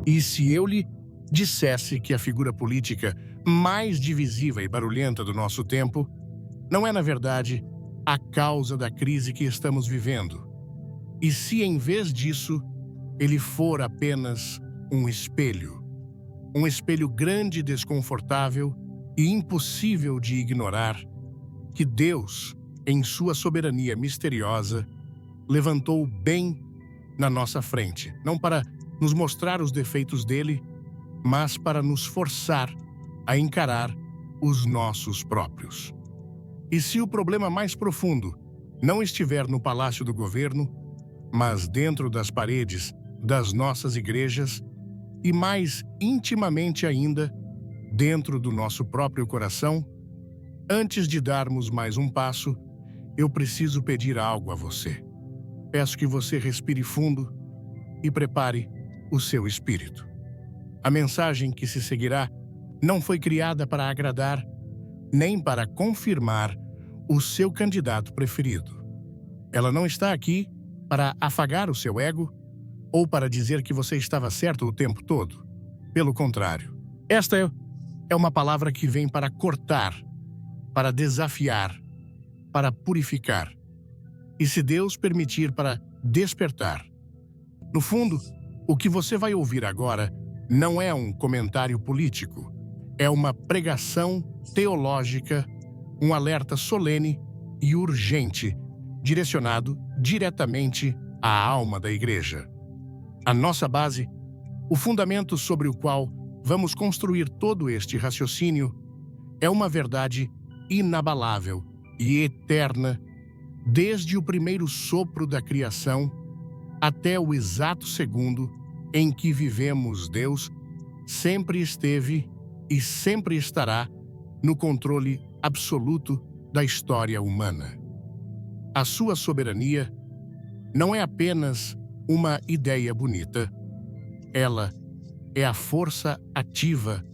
E se eu lhe dissesse que a figura política mais divisiva e barulhenta do nosso tempo não é, na verdade, a causa da crise que estamos vivendo, e se, em vez disso, ele for apenas um espelho grande, desconfortável e impossível de ignorar, que Deus, em sua soberania misteriosa, levantou bem na nossa frente, não para nos mostrar os defeitos dele, mas para nos forçar a encarar os nossos próprios. E se o problema mais profundo não estiver no palácio do governo, mas dentro das paredes das nossas igrejas e, mais intimamente ainda, dentro do nosso próprio coração, antes de darmos mais um passo, eu preciso pedir algo a você. Peço que você respire fundo e prepare o seu espírito. A mensagem que se seguirá não foi criada para agradar, nem para confirmar o seu candidato preferido. Ela não está aqui para afagar o seu ego ou para dizer que você estava certo o tempo todo. Pelo contrário, esta é uma palavra que vem para cortar, para desafiar, para purificar. E, se Deus permitir, para despertar. No fundo, o que você vai ouvir agora não é um comentário político, é uma pregação teológica, um alerta solene e urgente, direcionado diretamente à alma da igreja. A nossa base, o fundamento sobre o qual vamos construir todo este raciocínio, é uma verdade inabalável e eterna, desde o primeiro sopro da criação até o exato segundo em que vivemos. Deus sempre esteve e sempre estará no controle absoluto da história humana. A sua soberania não é apenas uma ideia bonita. Ela é a força ativa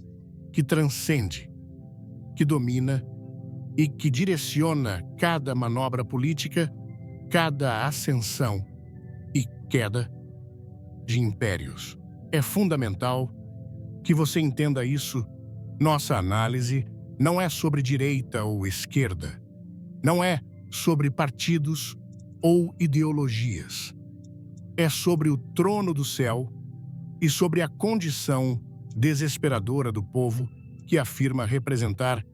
que transcende, que domina e que direciona cada manobra política, cada ascensão e queda de impérios. É fundamental que você entenda isso. Nossa análise não é sobre direita ou esquerda. Não é sobre partidos ou ideologias. É sobre o trono do céu e sobre a condição desesperadora do povo que afirma representar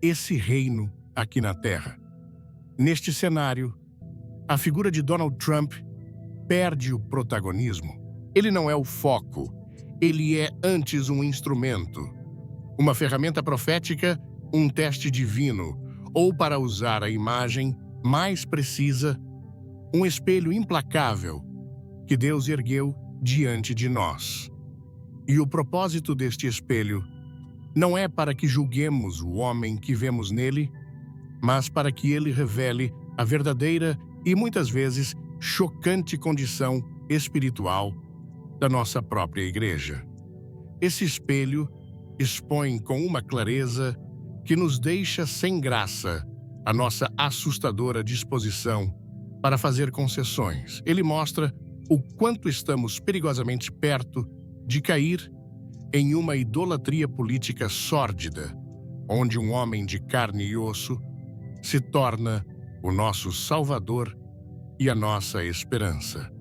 esse reino aqui na Terra. Neste cenário, a figura de Donald Trump perde o protagonismo. Ele não é o foco, ele é antes um instrumento, uma ferramenta profética, um teste divino, ou, para usar a imagem mais precisa, um espelho implacável que Deus ergueu diante de nós. E o propósito deste espelho não é para que julguemos o homem que vemos nele, mas para que ele revele a verdadeira e muitas vezes chocante condição espiritual da nossa própria igreja. Esse espelho expõe com uma clareza que nos deixa sem graça a nossa assustadora disposição para fazer concessões. Ele mostra o quanto estamos perigosamente perto de cair em uma idolatria política sórdida, onde um homem de carne e osso se torna o nosso salvador e a nossa esperança.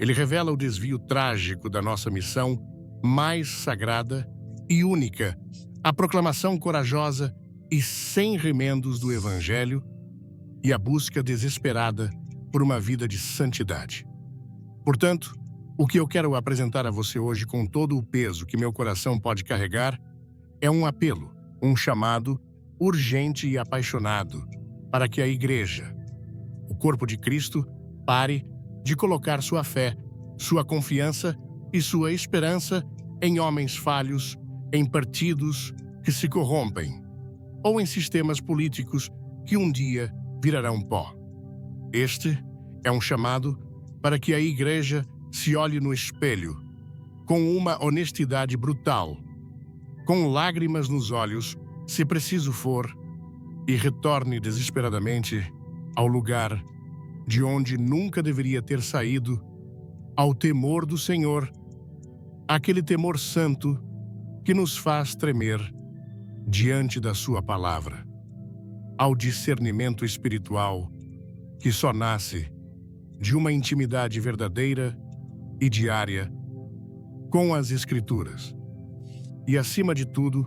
Ele revela o desvio trágico da nossa missão mais sagrada e única, a proclamação corajosa e sem remendos do Evangelho e a busca desesperada por uma vida de santidade. Portanto, o que eu quero apresentar a você hoje, com todo o peso que meu coração pode carregar, é um apelo, um chamado urgente e apaixonado para que a Igreja, o corpo de Cristo, pare de colocar sua fé, sua confiança e sua esperança em homens falhos, em partidos que se corrompem ou em sistemas políticos que um dia virarão pó. Este é um chamado para que a Igreja se olhe no espelho com uma honestidade brutal, com lágrimas nos olhos, se preciso for, e retorne desesperadamente ao lugar de onde nunca deveria ter saído, ao temor do Senhor aquele temor santo que nos faz tremer diante da sua palavra, ao discernimento espiritual que só nasce de uma intimidade verdadeira e diária com as Escrituras. E, acima de tudo,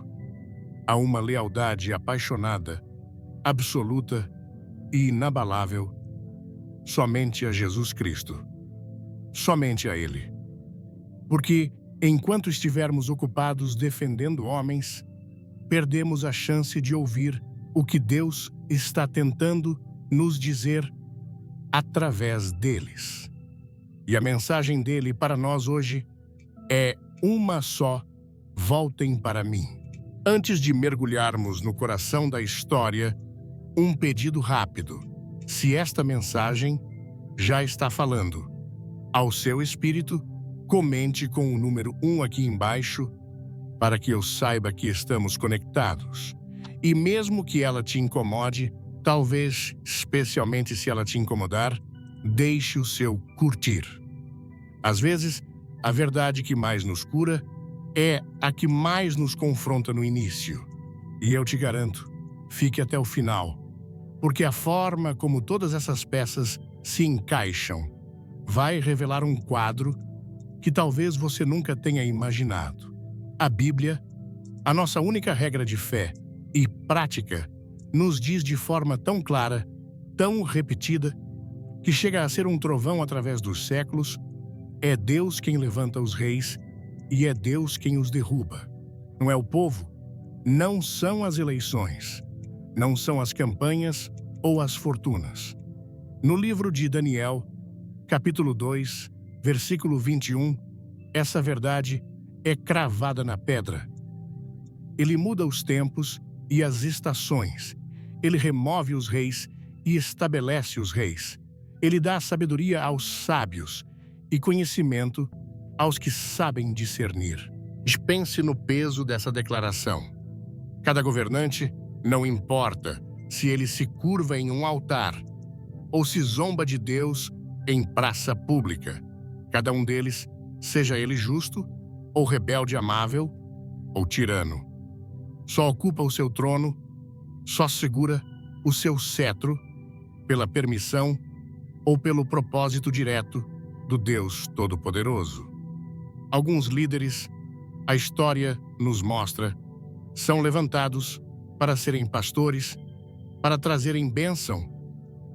a uma lealdade apaixonada, absoluta e inabalável somente a Jesus Cristo. Somente a Ele. Porque, enquanto estivermos ocupados defendendo homens, perdemos a chance de ouvir o que Deus está tentando nos dizer através deles. E a mensagem dele para nós hoje é uma só: voltem para mim. Antes de mergulharmos no coração da história, um pedido rápido. Se esta mensagem já está falando ao seu espírito, comente com o número 1 aqui embaixo para que eu saiba que estamos conectados. E mesmo que ela te incomode, talvez, especialmente se ela te incomodar, deixe o seu curtir. Às vezes, a verdade que mais nos cura é a que mais nos confronta no início. E eu te garanto, fique até o final, porque a forma como todas essas peças se encaixam vai revelar um quadro que talvez você nunca tenha imaginado. A Bíblia, a nossa única regra de fé e prática, nos diz de forma tão clara, tão repetida, que chega a ser um trovão através dos séculos: é Deus quem levanta os reis e é Deus quem os derruba. Não é o povo, não são as eleições, não são as campanhas ou as fortunas. No livro de Daniel, capítulo 2, versículo 21, essa verdade é cravada na pedra. Ele muda os tempos e as estações. Ele remove os reis e estabelece os reis. Ele dá sabedoria aos sábios e conhecimento aos que sabem discernir. Pense no peso dessa declaração. Cada governante, não importa se ele se curva em um altar ou se zomba de Deus em praça pública, cada um deles, seja ele justo ou rebelde amável ou tirano, só ocupa o seu trono, só segura o seu cetro pela permissão ou pelo propósito direto do Deus Todo-Poderoso. Alguns líderes, a história nos mostra, são levantados para serem pastores, para trazerem bênção,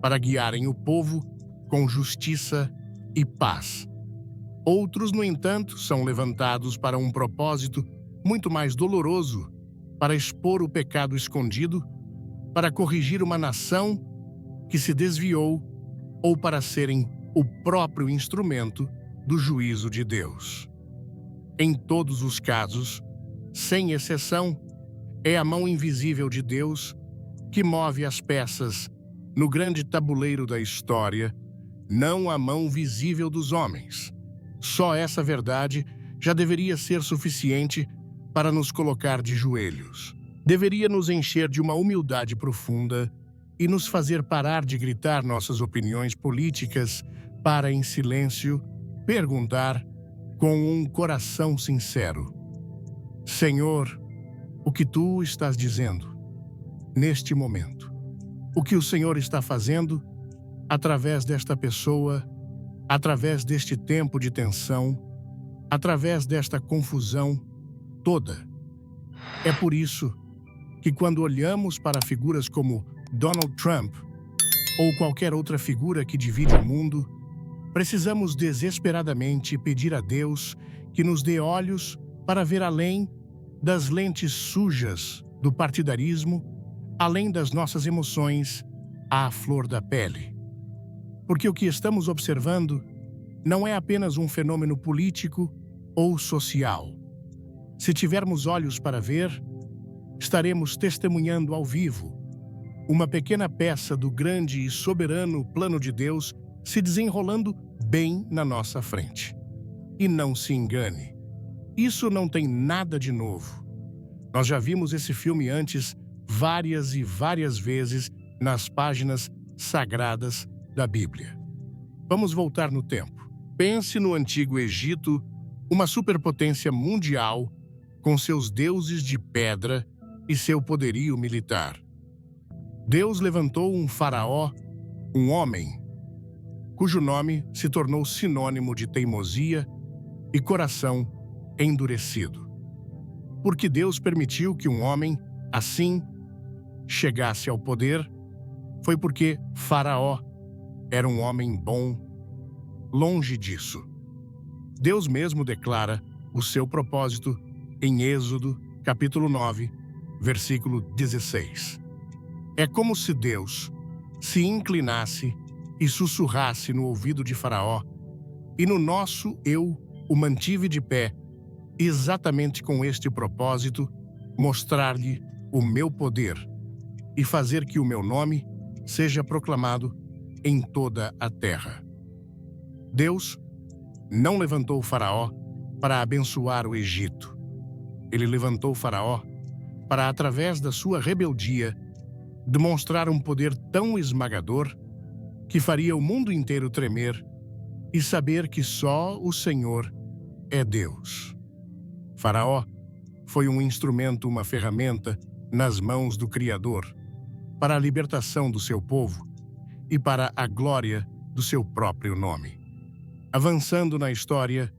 para guiarem o povo com justiça e paz. Outros, no entanto, são levantados para um propósito muito mais doloroso, para expor o pecado escondido, para corrigir uma nação que se desviou ou para serem o próprio instrumento do juízo de Deus. Em todos os casos, sem exceção, é a mão invisível de Deus que move as peças no grande tabuleiro da história, não a mão visível dos homens. Só essa verdade já deveria ser suficiente para nos colocar de joelhos. Deveria nos encher de uma humildade profunda e nos fazer parar de gritar nossas opiniões políticas para, em silêncio, perguntar com um coração sincero: Senhor, o que Tu estás dizendo neste momento? O que o Senhor está fazendo através desta pessoa, através deste tempo de tensão, através desta confusão toda? É por isso que, quando olhamos para figuras como Donald Trump ou qualquer outra figura que divide o mundo, precisamos desesperadamente pedir a Deus que nos dê olhos para ver além das lentes sujas do partidarismo, além das nossas emoções à flor da pele. Porque o que estamos observando não é apenas um fenômeno político ou social. Se tivermos olhos para ver, estaremos testemunhando ao vivo uma pequena peça do grande e soberano plano de Deus se desenrolando bem na nossa frente. E não se engane, isso não tem nada de novo. Nós já vimos esse filme antes várias e várias vezes nas páginas sagradas da Bíblia. Vamos voltar no tempo. Pense no Antigo Egito uma superpotência mundial com seus deuses de pedra e seu poderio militar. Deus levantou um faraó, um homem, cujo nome se tornou sinônimo de teimosia e coração endurecido. Porque Deus permitiu que um homem, assim, chegasse ao poder, foi porque Faraó era um homem bom. Longe disso. Deus mesmo declara o seu propósito em Êxodo, capítulo 9, versículo 16. É como se Deus se inclinasse e sussurrasse no ouvido de Faraó, e no nosso eu o mantive de pé, exatamente com este propósito, mostrar-lhe o meu poder e fazer que o meu nome seja proclamado em toda a terra. Deus não levantou Faraó para abençoar o Egito. Ele levantou Faraó para, através da sua rebeldia, demonstrar um poder tão esmagador que faria o mundo inteiro tremer e saber que só o Senhor é Deus. Faraó foi um instrumento, uma ferramenta nas mãos do Criador para a libertação do seu povo e para a glória do seu próprio nome. Avançando na história,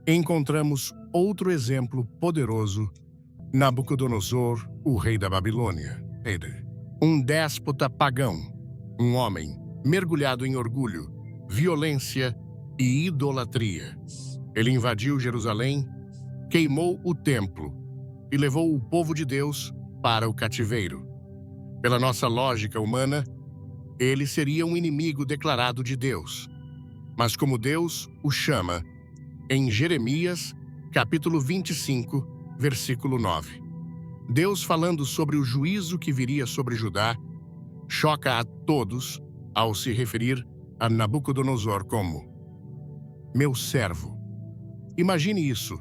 encontramos outro exemplo poderoso: Nabucodonosor, o rei da Babilônia. Um déspota pagão, um homem mergulhado em orgulho, violência e idolatria. Ele invadiu Jerusalém, queimou o templo e levou o povo de Deus para o cativeiro. Pela nossa lógica humana, ele seria um inimigo declarado de Deus. Mas como Deus o chama, em Jeremias, capítulo 25, versículo 9. Deus, falando sobre o juízo que viria sobre Judá, choca a todos ao se referir a Nabucodonosor como meu servo. Imagine isso.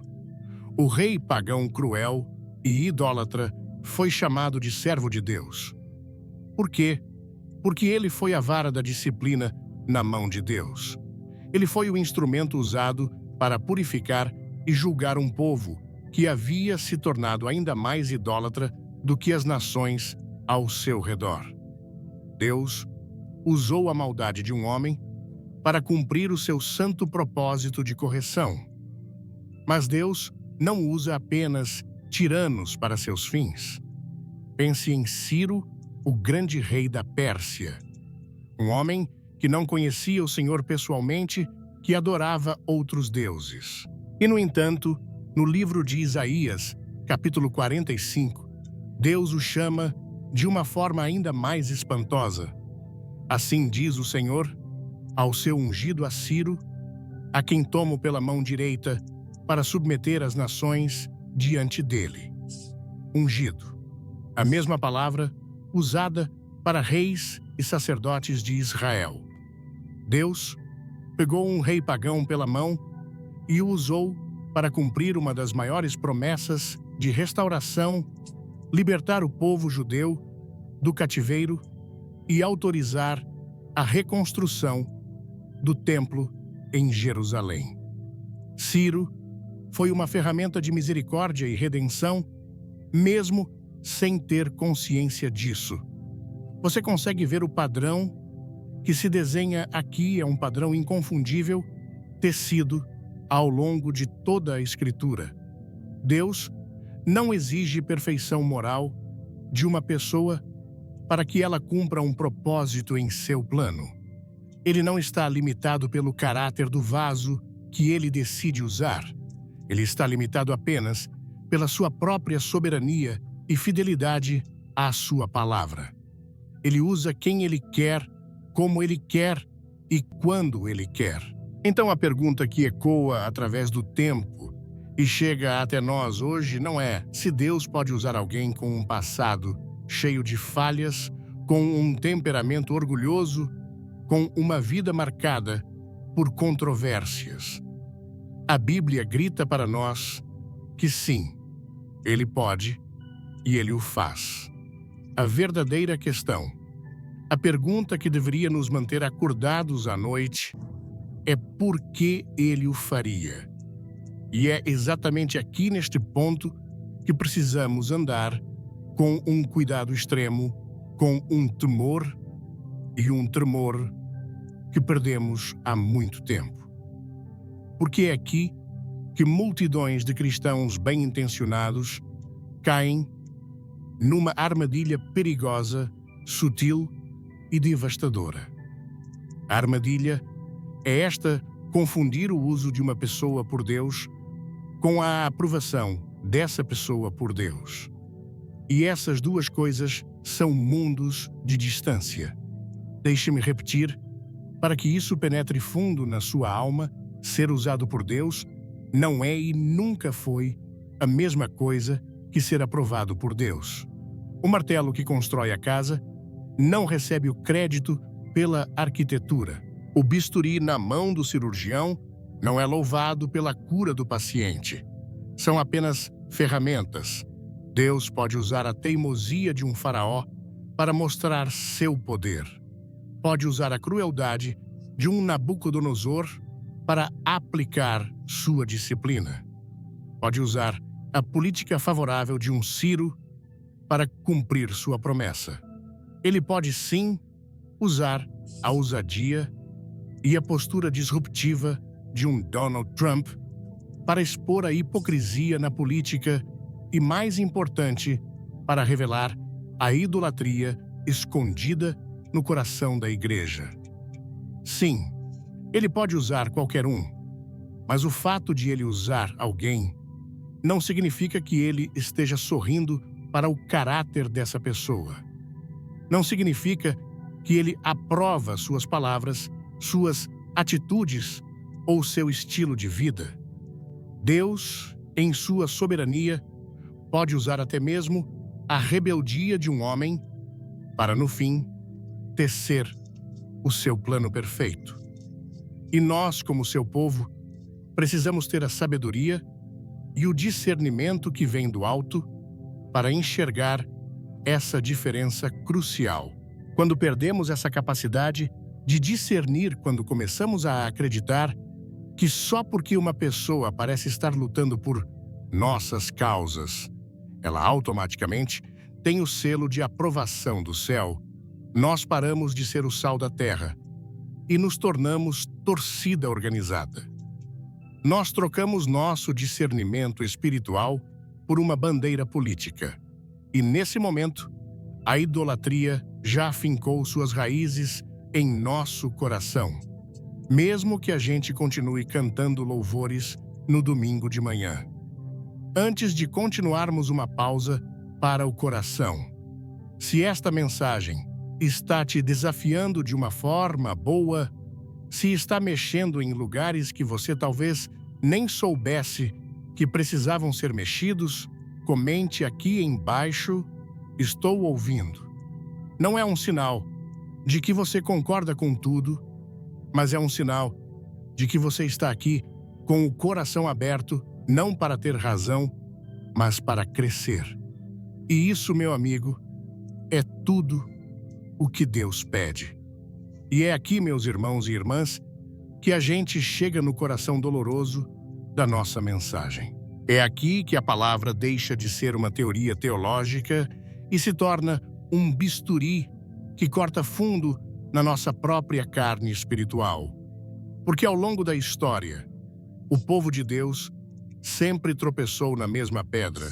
O rei pagão cruel e idólatra foi chamado de servo de Deus. Por quê? Porque ele foi a vara da disciplina na mão de Deus. Ele foi o instrumento usado para purificar e julgar um povo que havia se tornado ainda mais idólatra do que as nações ao seu redor. Deus usou a maldade de um homem para cumprir o seu santo propósito de correção. Mas Deus não usa apenas tiranos para seus fins. Pense em Ciro, o grande rei da Pérsia. Um homem que não conhecia o Senhor pessoalmente, que adorava outros deuses. E, no entanto, no livro de Isaías, capítulo 45, Deus o chama de uma forma ainda mais espantosa. Assim diz o Senhor ao seu ungido a Ciro, a quem tomo pela mão direita para submeter as nações diante dele. Ungido. A mesma palavra usada para reis e sacerdotes de Israel. Deus pegou um rei pagão pela mão e o usou para cumprir uma das maiores promessas de restauração, libertar o povo judeu do cativeiro e autorizar a reconstrução do templo em Jerusalém. Ciro foi uma ferramenta de misericórdia e redenção, mesmo sem ter consciência disso. Você consegue ver o padrão que se desenha aqui, é um padrão inconfundível, tecido ao longo de toda a Escritura. Deus não exige perfeição moral de uma pessoa para que ela cumpra um propósito em seu plano. Ele não está limitado pelo caráter do vaso que ele decide usar. Ele está limitado apenas pela sua própria soberania e fidelidade à sua palavra. Ele usa quem ele quer, como ele quer e quando ele quer. Então a pergunta que ecoa através do tempo e chega até nós hoje não é se Deus pode usar alguém com um passado cheio de falhas, com um temperamento orgulhoso, com uma vida marcada por controvérsias. A Bíblia grita para nós que sim, Ele pode e Ele o faz. A verdadeira questão, a pergunta que deveria nos manter acordados à noite, é por que Ele o faria. E é exatamente aqui neste ponto que precisamos andar com um cuidado extremo, com um temor e um tremor que perdemos há muito tempo. Porque é aqui que multidões de cristãos bem-intencionados caem numa armadilha perigosa, sutil e devastadora. A armadilha é esta: confundir o uso de uma pessoa por Deus com a aprovação dessa pessoa por Deus. E essas duas coisas são mundos de distância. Deixe-me repetir, para que isso penetre fundo na sua alma: ser usado por Deus não é e nunca foi a mesma coisa que ser aprovado por Deus. O martelo que constrói a casa não recebe o crédito pela arquitetura. O bisturi na mão do cirurgião não é louvado pela cura do paciente. São apenas ferramentas. Deus pode usar a teimosia de um faraó para mostrar seu poder. Pode usar a crueldade de um Nabucodonosor para aplicar sua disciplina. Pode usar a política favorável de um Ciro para cumprir sua promessa. Ele pode, sim, usar a ousadia e a postura disruptiva de um Donald Trump para expor a hipocrisia na política e, mais importante, para revelar a idolatria escondida no coração da igreja. Sim, ele pode usar qualquer um, mas o fato de ele usar alguém não significa que ele esteja sorrindo para o caráter dessa pessoa. Não significa que ele aprova suas palavras, suas atitudes ou seu estilo de vida. Deus, em sua soberania, pode usar até mesmo a rebeldia de um homem para, no fim, tecer o seu plano perfeito. E nós, como seu povo, precisamos ter a sabedoria e o discernimento que vem do alto para enxergar essa diferença crucial. Quando perdemos essa capacidade de discernir, quando começamos a acreditar que só porque uma pessoa parece estar lutando por nossas causas, ela automaticamente tem o selo de aprovação do céu, nós paramos de ser o sal da terra e nos tornamos torcida organizada. Nós trocamos nosso discernimento espiritual por uma bandeira política. E nesse momento, a idolatria já afincou suas raízes em nosso coração, mesmo que a gente continue cantando louvores no domingo de manhã. Antes de continuarmos, uma pausa para o coração. Se esta mensagem está te desafiando de uma forma boa, se está mexendo em lugares que você talvez nem soubesse que precisavam ser mexidos, comente aqui embaixo: estou ouvindo. Não é um sinal de que você concorda com tudo, mas é um sinal de que você está aqui com o coração aberto, não para ter razão, mas para crescer. E isso, meu amigo, é tudo o que Deus pede. E é aqui, meus irmãos e irmãs, que a gente chega no coração doloroso da nossa mensagem. É aqui que a palavra deixa de ser uma teoria teológica e se torna um bisturi que corta fundo na nossa própria carne espiritual. Porque ao longo da história, o povo de Deus sempre tropeçou na mesma pedra,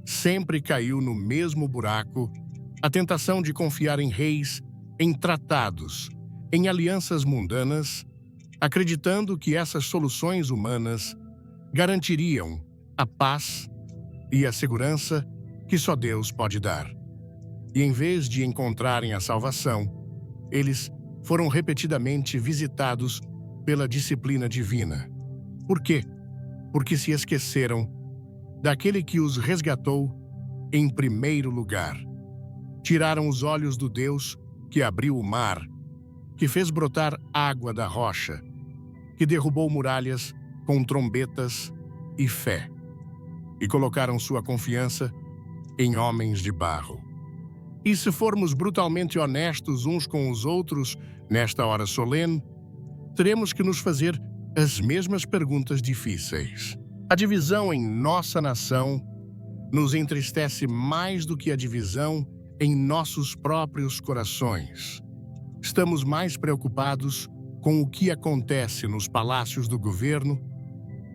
sempre caiu no mesmo buraco, a tentação de confiar em reis, em tratados, em alianças mundanas, acreditando que essas soluções humanas garantiriam a paz e a segurança que só Deus pode dar. E em vez de encontrarem a salvação, eles foram repetidamente visitados pela disciplina divina. Por quê? Porque se esqueceram daquele que os resgatou em primeiro lugar. Tiraram os olhos do Deus que abriu o mar, que fez brotar água da rocha, que derrubou muralhas com trombetas e fé, e colocaram sua confiança em homens de barro. E se formos brutalmente honestos uns com os outros nesta hora solene, teremos que nos fazer as mesmas perguntas difíceis. A divisão em nossa nação nos entristece mais do que a divisão em nossos próprios corações. Estamos mais preocupados com o que acontece nos palácios do governo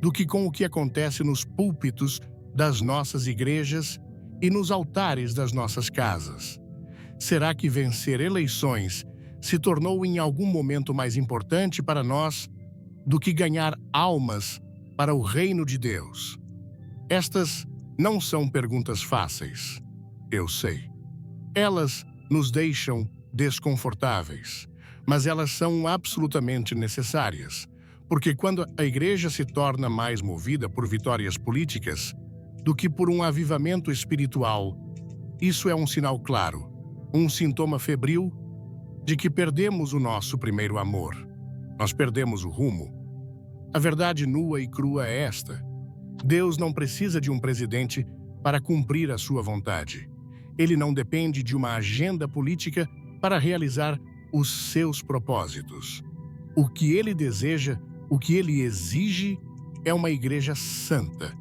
do que com o que acontece nos púlpitos das nossas igrejas e nos altares das nossas casas. Será que vencer eleições se tornou em algum momento mais importante para nós do que ganhar almas para o reino de Deus? Estas não são perguntas fáceis, eu sei. Elas nos deixam desconfortáveis, mas elas são absolutamente necessárias, porque quando a igreja se torna mais movida por vitórias políticas do que por um avivamento espiritual, isso é um sinal claro, um sintoma febril de que perdemos o nosso primeiro amor. Nós perdemos o rumo. A verdade nua e crua é esta: Deus não precisa de um presidente para cumprir a sua vontade. Ele não depende de uma agenda política para realizar os seus propósitos. O que ele deseja, o que ele exige, é uma igreja santa.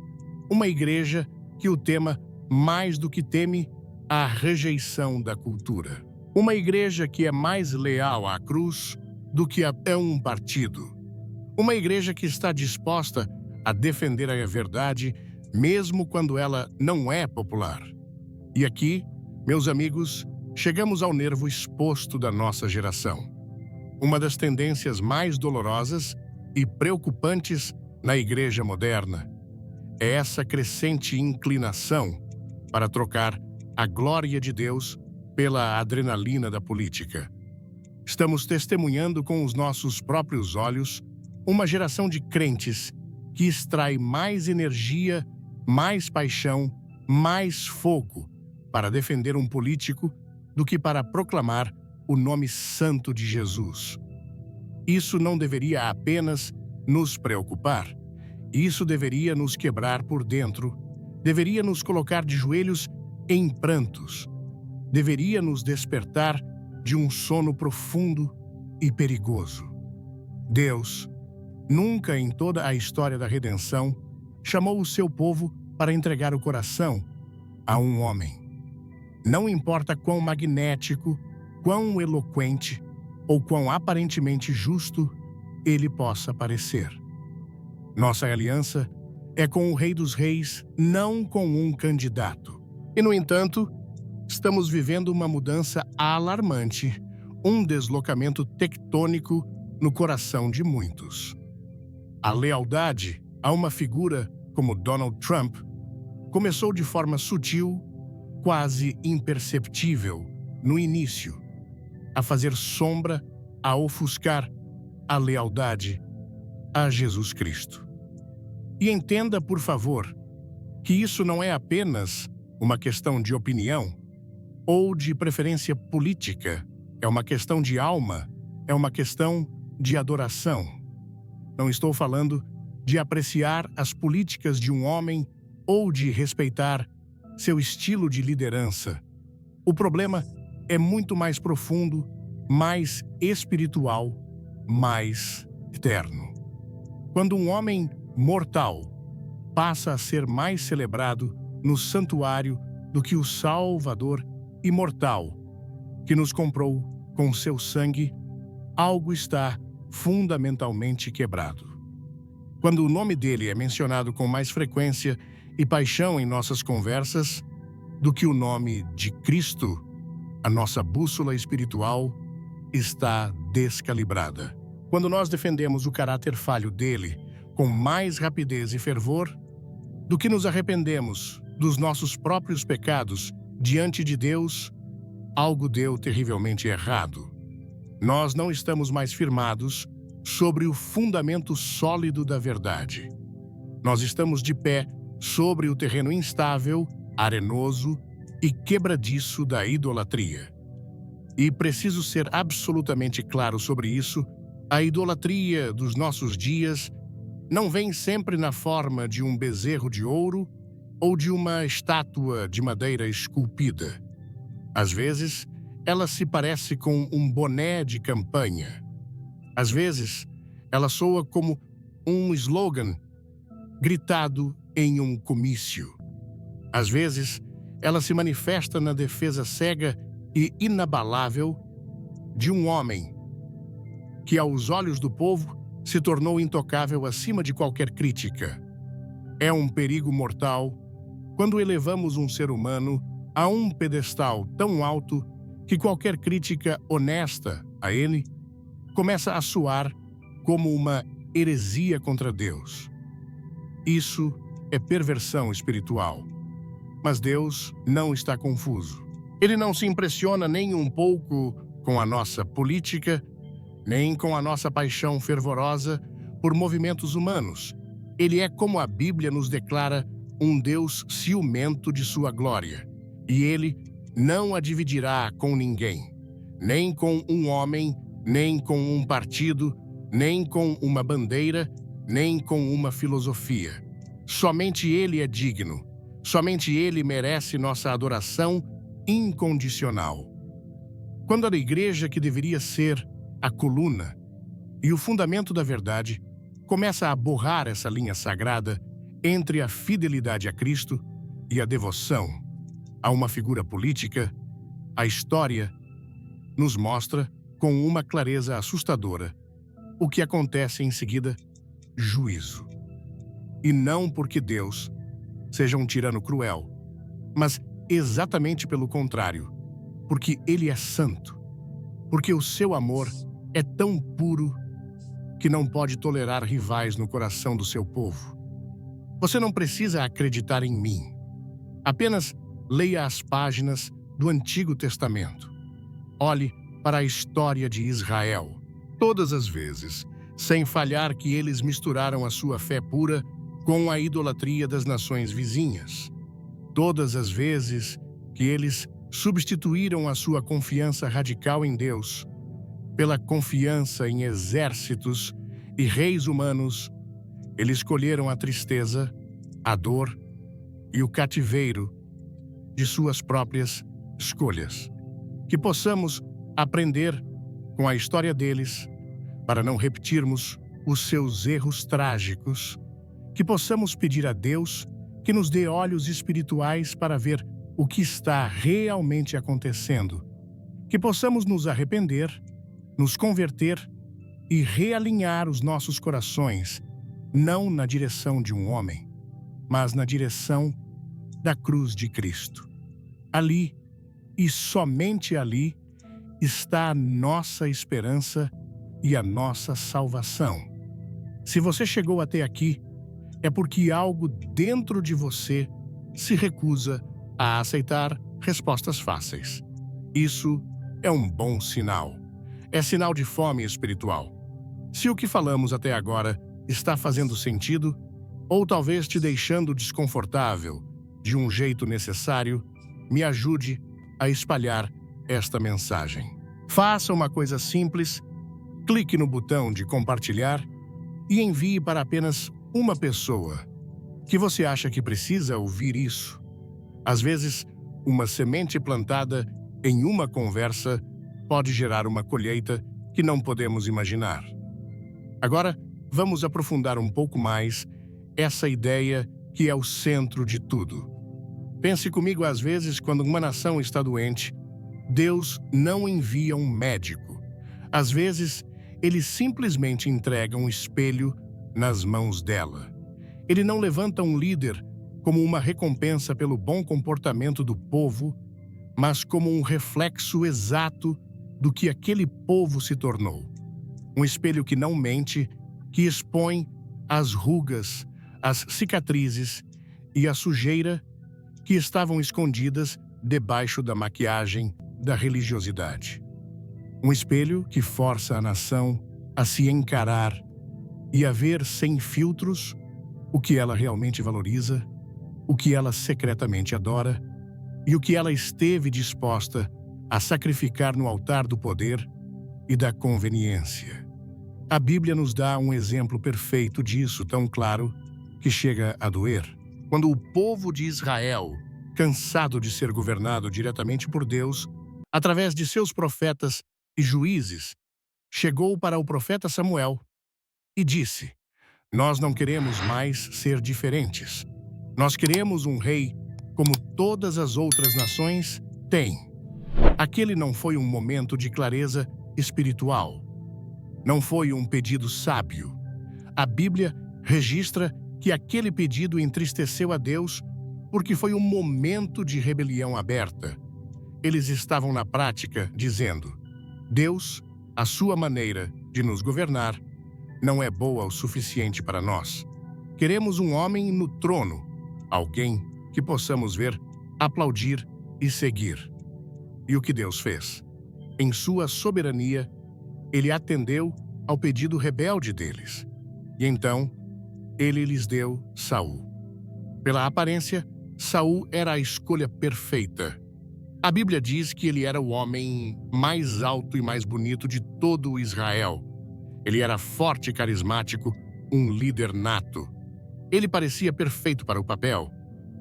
Uma igreja que o tema mais do que teme a rejeição da cultura. Uma igreja que é mais leal à cruz do que a um partido. Uma igreja que está disposta a defender a verdade, mesmo quando ela não é popular. E aqui, meus amigos, chegamos ao nervo exposto da nossa geração. Uma das tendências mais dolorosas e preocupantes na igreja moderna é essa crescente inclinação para trocar a glória de Deus pela adrenalina da política. Estamos testemunhando com os nossos próprios olhos uma geração de crentes que extrai mais energia, mais paixão, mais fogo para defender um político do que para proclamar o nome santo de Jesus. Isso não deveria apenas nos preocupar. Isso deveria nos quebrar por dentro, deveria nos colocar de joelhos em prantos, deveria nos despertar de um sono profundo e perigoso. Deus, nunca em toda a história da redenção, chamou o seu povo para entregar o coração a um homem. Não importa quão magnético, quão eloquente ou quão aparentemente justo ele possa parecer. Nossa aliança é com o Rei dos Reis, não com um candidato. E, no entanto, estamos vivendo uma mudança alarmante, um deslocamento tectônico no coração de muitos. A lealdade a uma figura como Donald Trump começou de forma sutil, quase imperceptível, no início, a fazer sombra, a ofuscar a lealdade a Jesus Cristo. E entenda, por favor, que isso não é apenas uma questão de opinião ou de preferência política, é uma questão de alma, é uma questão de adoração. Não estou falando de apreciar as políticas de um homem ou de respeitar seu estilo de liderança. O problema é muito mais profundo, mais espiritual, mais eterno. Quando um homem mortal passa a ser mais celebrado no santuário do que o Salvador imortal que nos comprou com seu sangue, algo está fundamentalmente quebrado. Quando o nome dele é mencionado com mais frequência e paixão em nossas conversas do que o nome de Cristo, a nossa bússola espiritual está descalibrada. Quando nós defendemos o caráter falho dele com mais rapidez e fervor do que nos arrependemos dos nossos próprios pecados diante de Deus, algo deu terrivelmente errado. Nós não estamos mais firmados sobre o fundamento sólido da verdade. Nós estamos de pé sobre o terreno instável, arenoso e quebradiço da idolatria. E preciso ser absolutamente claro sobre isso: a idolatria dos nossos dias não vem sempre na forma de um bezerro de ouro ou de uma estátua de madeira esculpida. Às vezes, ela se parece com um boné de campanha. Às vezes, ela soa como um slogan gritado em um comício. Às vezes, ela se manifesta na defesa cega e inabalável de um homem que, aos olhos do povo, se tornou intocável acima de qualquer crítica. É um perigo mortal quando elevamos um ser humano a um pedestal tão alto que qualquer crítica honesta a ele começa a soar como uma heresia contra Deus. Isso é perversão espiritual. Mas Deus não está confuso. Ele não se impressiona nem um pouco com a nossa política, nem com a nossa paixão fervorosa por movimentos humanos. Ele é, como a Bíblia nos declara, um Deus ciumento de sua glória. E ele não a dividirá com ninguém, nem com um homem, nem com um partido, nem com uma bandeira, nem com uma filosofia. Somente ele é digno. Somente ele merece nossa adoração incondicional. Quando a igreja, que deveria ser a coluna e o fundamento da verdade, começa a borrar essa linha sagrada entre a fidelidade a Cristo e a devoção a uma figura política, a história nos mostra com uma clareza assustadora o que acontece em seguida: juízo. E não porque Deus seja um tirano cruel, mas exatamente pelo contrário, porque ele é santo, porque o seu amor é tão puro que não pode tolerar rivais no coração do seu povo. Você não precisa acreditar em mim. Apenas leia as páginas do Antigo Testamento. Olhe para a história de Israel. Todas as vezes, sem falhar, que eles misturaram a sua fé pura com a idolatria das nações vizinhas. Todas as vezes que eles substituíram a sua confiança radical em Deus pela confiança em exércitos e reis humanos, eles escolheram a tristeza, a dor e o cativeiro de suas próprias escolhas. Que possamos aprender com a história deles para não repetirmos os seus erros trágicos. Que possamos pedir a Deus que nos dê olhos espirituais para ver o que está realmente acontecendo. Que possamos nos arrepender, nos converter e realinhar os nossos corações, não na direção de um homem, mas na direção da cruz de Cristo. Ali, e somente ali, está a nossa esperança e a nossa salvação. Se você chegou até aqui, é porque algo dentro de você se recusa a aceitar respostas fáceis. Isso é um bom sinal. É sinal de fome espiritual. Se o que falamos até agora está fazendo sentido, ou talvez te deixando desconfortável de um jeito necessário, me ajude a espalhar esta mensagem. Faça uma coisa simples, clique no botão de compartilhar e envie para apenas uma pessoa que você acha que precisa ouvir isso. Às vezes, uma semente plantada em uma conversa pode gerar uma colheita que não podemos imaginar. Agora, vamos aprofundar um pouco mais essa ideia que é o centro de tudo. Pense comigo, às vezes, quando uma nação está doente, Deus não envia um médico. Às vezes, ele simplesmente entrega um espelho nas mãos dela. Ele não levanta um líder como uma recompensa pelo bom comportamento do povo, mas como um reflexo exato do que aquele povo se tornou. Um espelho que não mente, que expõe as rugas, as cicatrizes e a sujeira que estavam escondidas debaixo da maquiagem da religiosidade. Um espelho que força a nação a se encarar e a ver sem filtros o que ela realmente valoriza, o que ela secretamente adora e o que ela esteve disposta a sacrificar no altar do poder e da conveniência. A Bíblia nos dá um exemplo perfeito disso, tão claro que chega a doer. Quando o povo de Israel, cansado de ser governado diretamente por Deus, através de seus profetas e juízes, chegou para o profeta Samuel e disse: Nós não queremos mais ser diferentes. Nós queremos um rei como todas as outras nações têm. Aquele não foi um momento de clareza espiritual. Não foi um pedido sábio. A Bíblia registra que aquele pedido entristeceu a Deus porque foi um momento de rebelião aberta. Eles estavam na prática dizendo: Deus, a sua maneira de nos governar, não é boa o suficiente para nós. Queremos um homem no trono, alguém que possamos ver, aplaudir e seguir. E o que Deus fez? Em sua soberania, ele atendeu ao pedido rebelde deles. E então, ele lhes deu Saul. Pela aparência, Saul era a escolha perfeita. A Bíblia diz que ele era o homem mais alto e mais bonito de todo o Israel. Ele era forte e carismático, um líder nato. Ele parecia perfeito para o papel.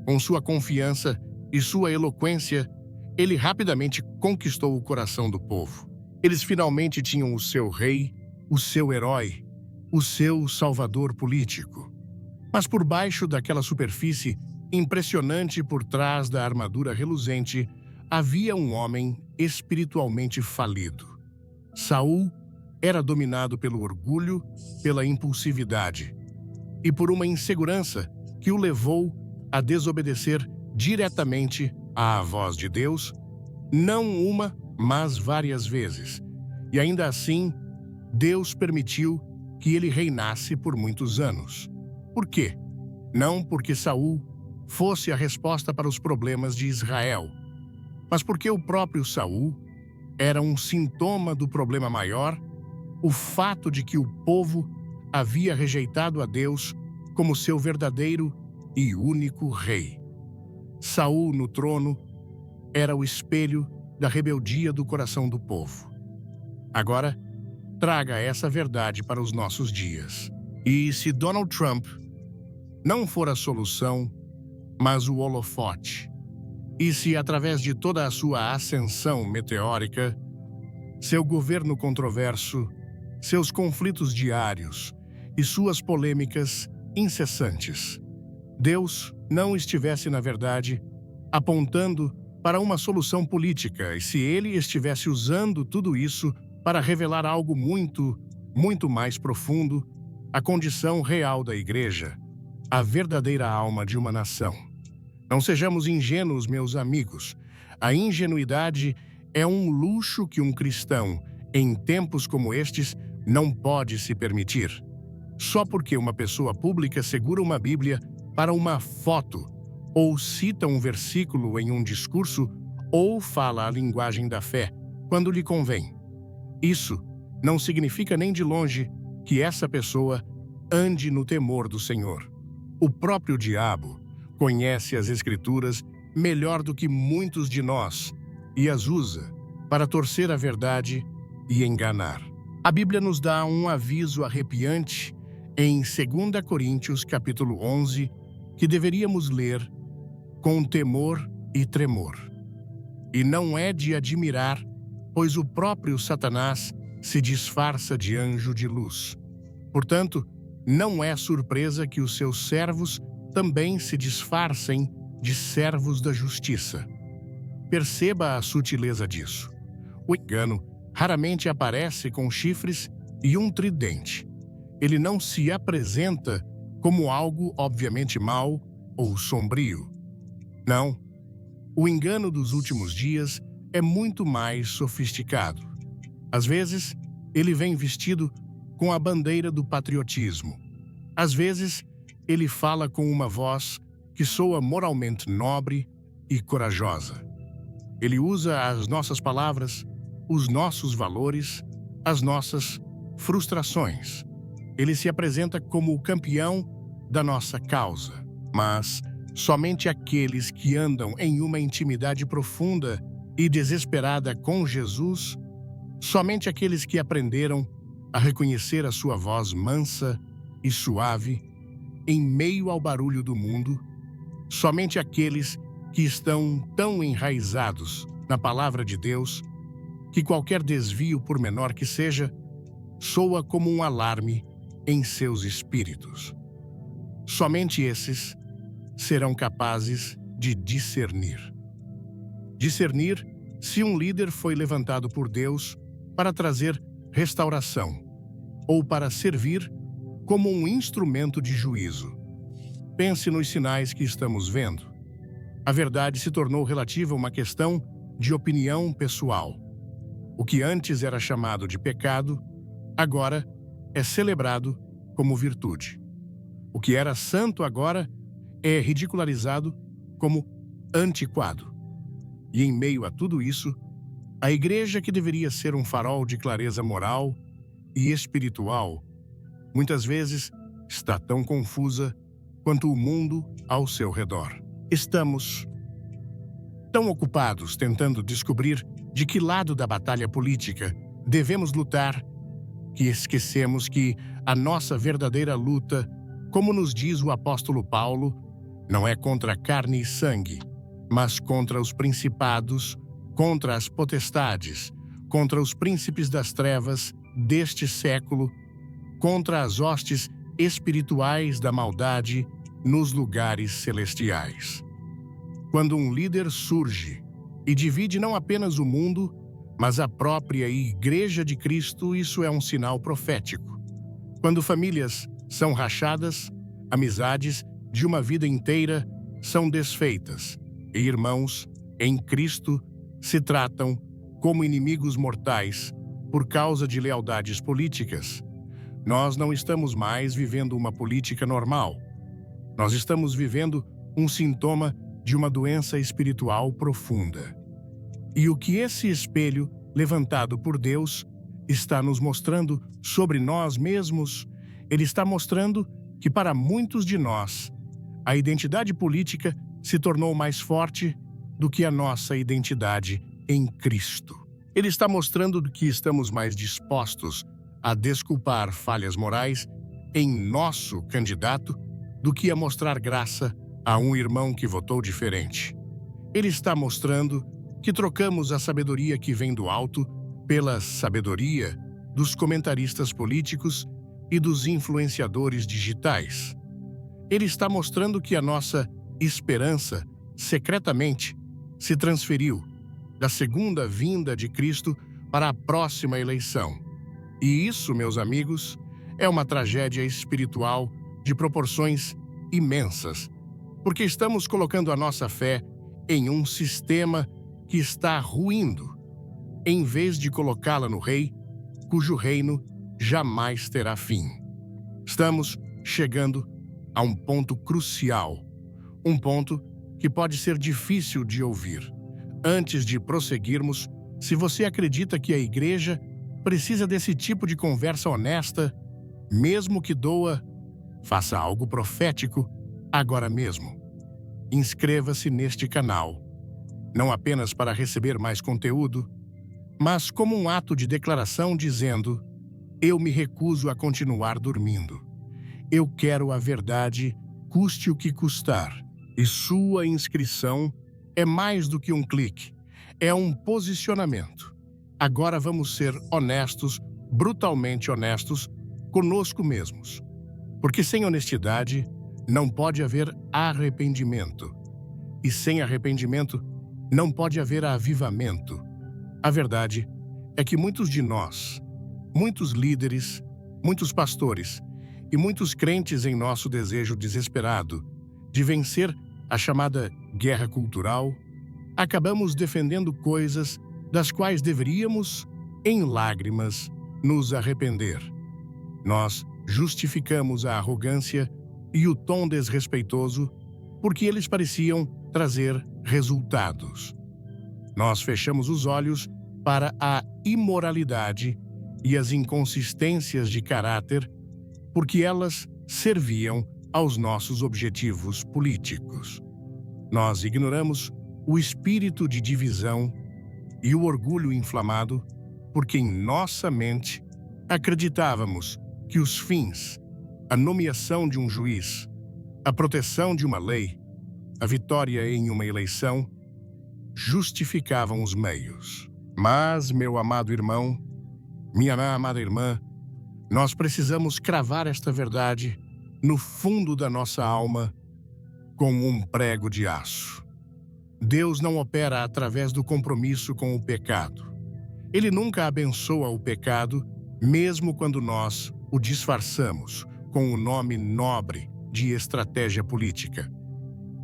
Com sua confiança e sua eloquência, ele rapidamente conquistou o coração do povo. Eles finalmente tinham o seu rei, o seu herói, o seu salvador político. Mas por baixo daquela superfície impressionante, por trás da armadura reluzente, havia um homem espiritualmente falido. Saul era dominado pelo orgulho, pela impulsividade e por uma insegurança que o levou a desobedecer diretamente à voz de Deus, não uma, mas várias vezes. E ainda assim, Deus permitiu que ele reinasse por muitos anos. Por quê? Não porque Saul fosse a resposta para os problemas de Israel, mas porque o próprio Saul era um sintoma do problema maior, o fato de que o povo havia rejeitado a Deus como seu verdadeiro e único rei. Saul no trono era o espelho da rebeldia do coração do povo. Agora, traga essa verdade para os nossos dias. E se Donald Trump não for a solução, mas o holofote, e se através de toda a sua ascensão meteórica, seu governo controverso, seus conflitos diários e suas polêmicas incessantes, Deus não estivesse, na verdade, apontando para uma solução política, e se ele estivesse usando tudo isso para revelar algo muito, muito mais profundo, a condição real da igreja, a verdadeira alma de uma nação. Não sejamos ingênuos, meus amigos. A ingenuidade é um luxo que um cristão, em tempos como estes, não pode se permitir. Só porque uma pessoa pública segura uma Bíblia para uma foto, ou cita um versículo em um discurso, ou fala a linguagem da fé, quando lhe convém. Isso não significa nem de longe que essa pessoa ande no temor do Senhor. O próprio diabo conhece as Escrituras melhor do que muitos de nós e as usa para torcer a verdade e enganar. A Bíblia nos dá um aviso arrepiante em 2 Coríntios, capítulo 11, que deveríamos ler com temor e tremor. E não é de admirar, pois o próprio Satanás se disfarça de anjo de luz. Portanto, não é surpresa que os seus servos também se disfarcem de servos da justiça. Perceba a sutileza disso. O engano raramente aparece com chifres e um tridente. Ele não se apresenta como algo obviamente mau ou sombrio. Não. O engano dos últimos dias é muito mais sofisticado. Às vezes, ele vem vestido com a bandeira do patriotismo. Às vezes, ele fala com uma voz que soa moralmente nobre e corajosa. Ele usa as nossas palavras, os nossos valores, as nossas frustrações. Ele se apresenta como o campeão da nossa causa. Mas somente aqueles que andam em uma intimidade profunda e desesperada com Jesus, somente aqueles que aprenderam a reconhecer a sua voz mansa e suave em meio ao barulho do mundo, somente aqueles que estão tão enraizados na palavra de Deus que qualquer desvio, por menor que seja, soa como um alarme em seus espíritos. Somente esses serão capazes de discernir. Discernir se um líder foi levantado por Deus para trazer restauração ou para servir como um instrumento de juízo. Pense nos sinais que estamos vendo. A verdade se tornou relativa a uma questão de opinião pessoal. O que antes era chamado de pecado, agora é celebrado como virtude. O que era santo agora é ridicularizado como antiquado. E em meio a tudo isso, a igreja, que deveria ser um farol de clareza moral e espiritual, muitas vezes está tão confusa quanto o mundo ao seu redor. Estamos tão ocupados tentando descobrir de que lado da batalha política devemos lutar que esquecemos que a nossa verdadeira luta, como nos diz o apóstolo Paulo, não é contra carne e sangue, mas contra os principados, contra as potestades, contra os príncipes das trevas deste século, contra as hostes espirituais da maldade nos lugares celestiais. Quando um líder surge e divide não apenas o mundo, mas a própria Igreja de Cristo, isso é um sinal profético. Quando famílias são rachadas, amizades de uma vida inteira são desfeitas, e irmãos em Cristo se tratam como inimigos mortais por causa de lealdades políticas. Nós não estamos mais vivendo uma política normal. Nós estamos vivendo um sintoma de uma doença espiritual profunda. E o que esse espelho, levantado por Deus, está nos mostrando sobre nós mesmos, ele está mostrando que para muitos de nós, a identidade política se tornou mais forte do que a nossa identidade em Cristo. Ele está mostrando que estamos mais dispostos a desculpar falhas morais em nosso candidato do que a mostrar graça a um irmão que votou diferente. Ele está mostrando que trocamos a sabedoria que vem do alto pela sabedoria dos comentaristas políticos e dos influenciadores digitais. Ele está mostrando que a nossa esperança, secretamente, se transferiu da segunda vinda de Cristo para a próxima eleição. E isso, meus amigos, é uma tragédia espiritual de proporções imensas, porque estamos colocando a nossa fé em um sistema que está ruindo, em vez de colocá-la no Rei, cujo reino jamais terá fim. Estamos chegando a um ponto crucial, um ponto que pode ser difícil de ouvir. Antes de prosseguirmos, se você acredita que a igreja precisa desse tipo de conversa honesta, mesmo que doa, faça algo profético agora mesmo. Inscreva-se neste canal, não apenas para receber mais conteúdo, mas como um ato de declaração dizendo: eu me recuso a continuar dormindo. Eu quero a verdade, custe o que custar. E sua inscrição é mais do que um clique, é um posicionamento. Agora vamos ser honestos, brutalmente honestos, conosco mesmos. Porque sem honestidade não pode haver arrependimento. E sem arrependimento não pode haver avivamento. A verdade é que muitos de nós, muitos líderes, muitos pastores e muitos crentes em nosso desejo desesperado de vencer a chamada guerra cultural, acabamos defendendo coisas das quais deveríamos, em lágrimas, nos arrepender. Nós justificamos a arrogância e o tom desrespeitoso porque eles pareciam trazer resultados. Nós fechamos os olhos para a imoralidade e as inconsistências de caráter porque elas serviam aos nossos objetivos políticos. Nós ignoramos o espírito de divisão e o orgulho inflamado porque em nossa mente acreditávamos que os fins, a nomeação de um juiz, a proteção de uma lei, a vitória em uma eleição, justificavam os meios. Mas, meu amado irmão, minha amada irmã, Nós precisamos cravar esta verdade no fundo da nossa alma com um prego de aço. Deus não opera através do compromisso com o pecado. Ele nunca abençoa o pecado, mesmo quando nós o disfarçamos com o nome nobre de estratégia política.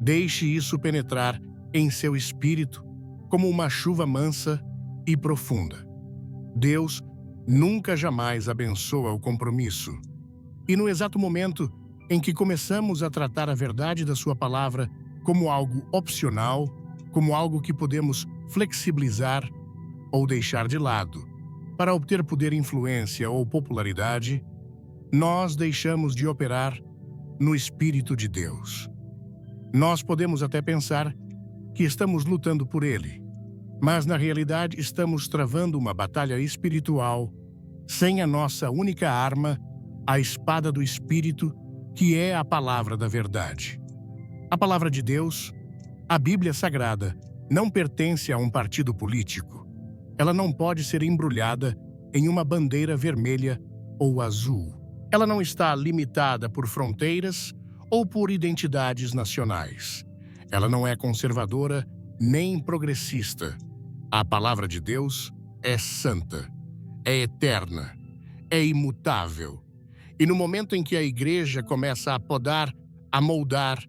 Deixe isso penetrar em seu espírito como uma chuva mansa e profunda. Deus nunca jamais abençoa o compromisso. E no exato momento em que começamos a tratar a verdade da sua palavra como algo opcional, como algo que podemos flexibilizar ou deixar de lado para obter poder, influência ou popularidade, nós deixamos de operar no Espírito de Deus. Nós podemos até pensar que estamos lutando por Ele, mas na realidade estamos travando uma batalha espiritual sem a nossa única arma, a espada do Espírito, que é a palavra da verdade. A palavra de Deus, a Bíblia Sagrada, não pertence a um partido político. Ela não pode ser embrulhada em uma bandeira vermelha ou azul. Ela não está limitada por fronteiras ou por identidades nacionais. Ela não é conservadora nem progressista. A palavra de Deus é santa, é eterna, é imutável. E no momento em que a igreja começa a podar, a moldar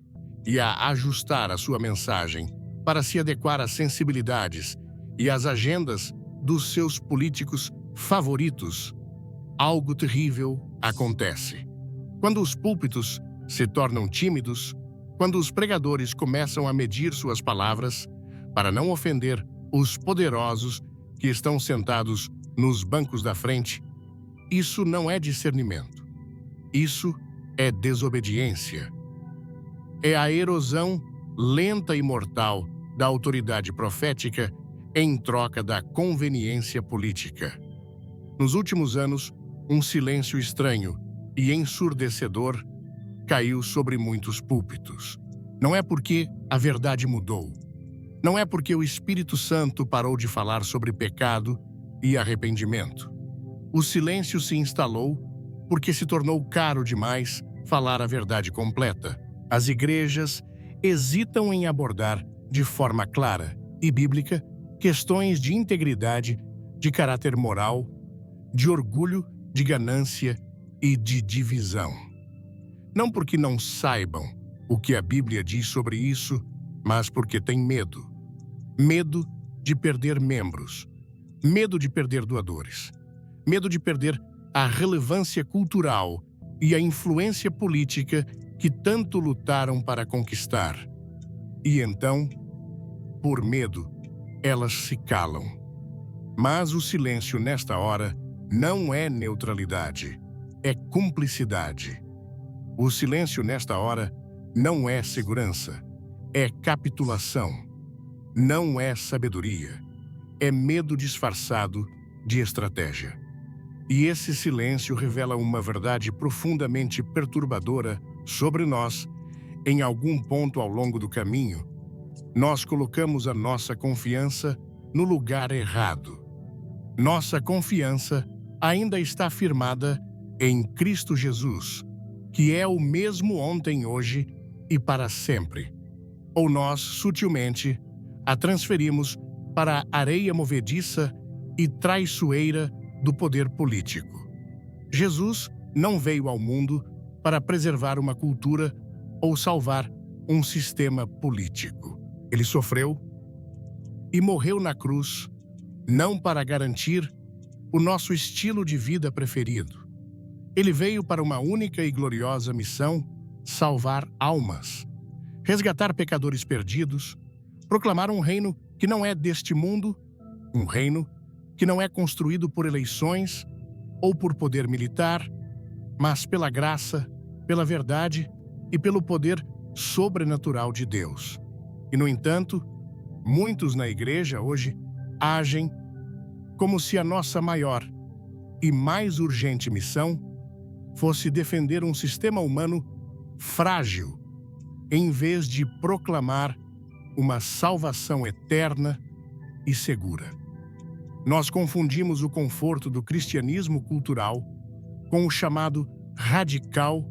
e a ajustar a sua mensagem para se adequar às sensibilidades e às agendas dos seus políticos favoritos, algo terrível acontece. Quando os púlpitos se tornam tímidos, quando os pregadores começam a medir suas palavras para não ofender os poderosos que estão sentados nos bancos da frente, isso não é discernimento. Isso é desobediência. É a erosão lenta e mortal da autoridade profética em troca da conveniência política. Nos últimos anos, um silêncio estranho e ensurdecedor caiu sobre muitos púlpitos. Não é porque a verdade mudou. Não é porque o Espírito Santo parou de falar sobre pecado e arrependimento. O silêncio se instalou porque se tornou caro demais falar a verdade completa. As igrejas hesitam em abordar de forma clara e bíblica questões de integridade, de caráter moral, de orgulho, de ganância e de divisão. Não porque não saibam o que a Bíblia diz sobre isso, mas porque têm medo. Medo de perder membros, medo de perder doadores, medo de perder a relevância cultural e a influência política que tanto lutaram para conquistar. E então, por medo, elas se calam. Mas o silêncio nesta hora não é neutralidade, é cumplicidade. O silêncio nesta hora não é segurança, é capitulação. Não é sabedoria, é medo disfarçado de estratégia. E esse silêncio revela uma verdade profundamente perturbadora sobre nós. Em algum ponto ao longo do caminho, nós colocamos a nossa confiança no lugar errado. Nossa confiança ainda está firmada em Cristo Jesus, que é o mesmo ontem, hoje e para sempre. Ou nós, sutilmente, a transferimos para a areia movediça e traiçoeira do poder político. Jesus não veio ao mundo para preservar uma cultura ou salvar um sistema político. Ele sofreu e morreu na cruz, não para garantir o nosso estilo de vida preferido. Ele veio para uma única e gloriosa missão: salvar almas, resgatar pecadores perdidos, proclamar um reino que não é deste mundo, um reino que não é construído por eleições ou por poder militar, mas pela graça, pela verdade e pelo poder sobrenatural de Deus. E, no entanto, muitos na igreja hoje agem como se a nossa maior e mais urgente missão fosse defender um sistema humano frágil, em vez de proclamar uma salvação eterna e segura. Nós confundimos o conforto do cristianismo cultural com o chamado radical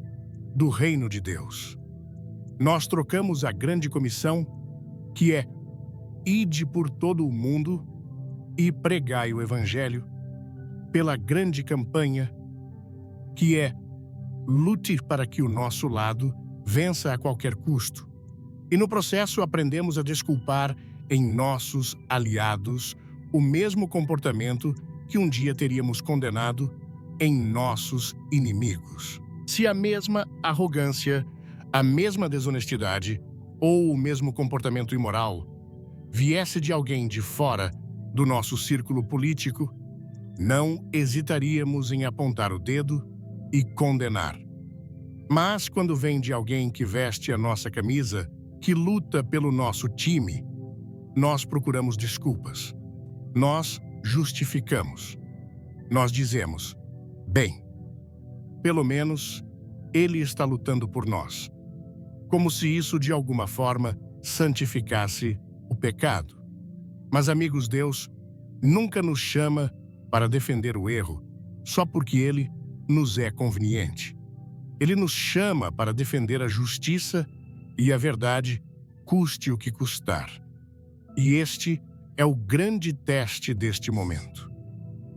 do reino de Deus. Nós trocamos a grande comissão, que é ide por todo o mundo e pregai o evangelho, pela grande campanha, que é lute para que o nosso lado vença a qualquer custo. E no processo aprendemos a desculpar em nossos aliados o mesmo comportamento que um dia teríamos condenado em nossos inimigos. Se a mesma arrogância, a mesma desonestidade ou o mesmo comportamento imoral viesse de alguém de fora do nosso círculo político, não hesitaríamos em apontar o dedo e condenar. Mas quando vem de alguém que veste a nossa camisa, que luta pelo nosso time, nós procuramos desculpas. Nós justificamos. Nós dizemos, bem, pelo menos ele está lutando por nós. Como se isso de alguma forma santificasse o pecado. Mas, amigos, Deus nunca nos chama para defender o erro só porque ele nos é conveniente. Ele nos chama para defender a justiça e a verdade, custe o que custar. E este é o grande teste deste momento.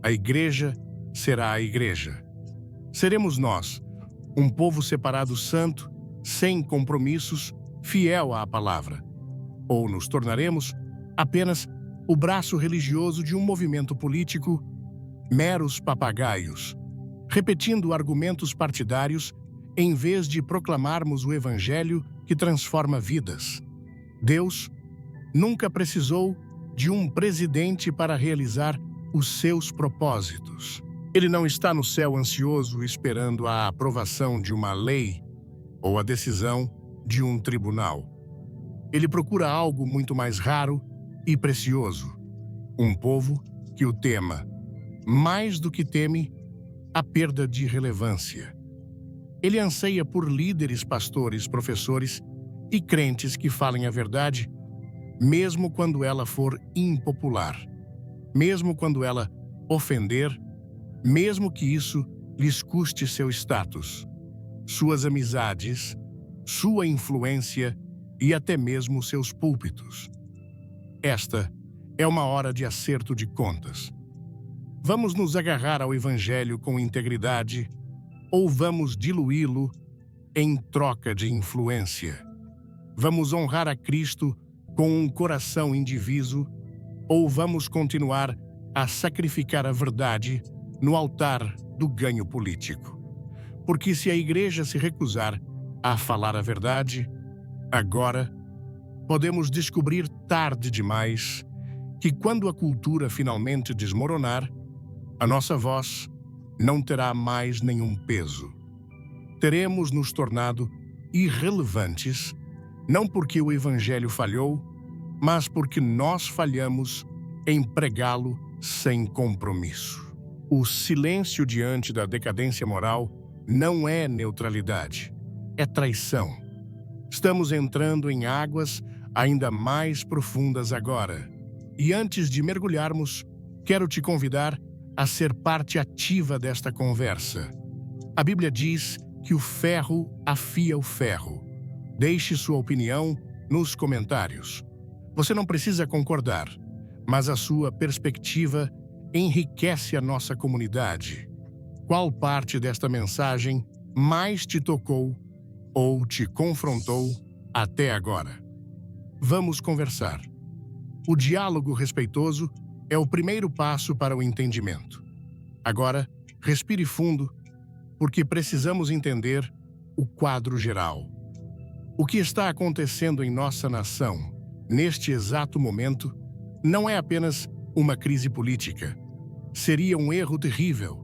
A igreja será a igreja. Seremos nós, um povo separado santo, sem compromissos, fiel à palavra. Ou nos tornaremos apenas o braço religioso de um movimento político, meros papagaios, repetindo argumentos partidários em vez de proclamarmos o evangelho que transforma vidas. Deus nunca precisou de um presidente para realizar os seus propósitos. Ele não está no céu ansioso esperando a aprovação de uma lei ou a decisão de um tribunal. Ele procura algo muito mais raro e precioso. Um povo que o tema, mais do que teme a perda de relevância. Ele anseia por líderes, pastores, professores e crentes que falem a verdade, mesmo quando ela for impopular, mesmo quando ela ofender, mesmo que isso lhes custe seu status, suas amizades, sua influência e até mesmo seus púlpitos. Esta é uma hora de acerto de contas. Vamos nos agarrar ao evangelho com integridade ou vamos diluí-lo em troca de influência? Vamos honrar a Cristo com um coração indiviso ou vamos continuar a sacrificar a verdade no altar do ganho político? Porque se a igreja se recusar a falar a verdade, agora podemos descobrir tarde demais que quando a cultura finalmente desmoronar, a nossa voz não terá mais nenhum peso. Teremos nos tornado irrelevantes, não porque o evangelho falhou, mas porque nós falhamos em pregá-lo sem compromisso. O silêncio diante da decadência moral não é neutralidade, é traição. Estamos entrando em águas ainda mais profundas agora. E antes de mergulharmos, quero te convidar a ser parte ativa desta conversa. A Bíblia diz que o ferro afia o ferro. Deixe sua opinião nos comentários. Você não precisa concordar, mas a sua perspectiva enriquece a nossa comunidade. Qual parte desta mensagem mais te tocou ou te confrontou até agora? Vamos conversar. O diálogo respeitoso é o primeiro passo para o entendimento. Agora, respire fundo, porque precisamos entender o quadro geral. O que está acontecendo em nossa nação, neste exato momento, não é apenas uma crise política. Seria um erro terrível,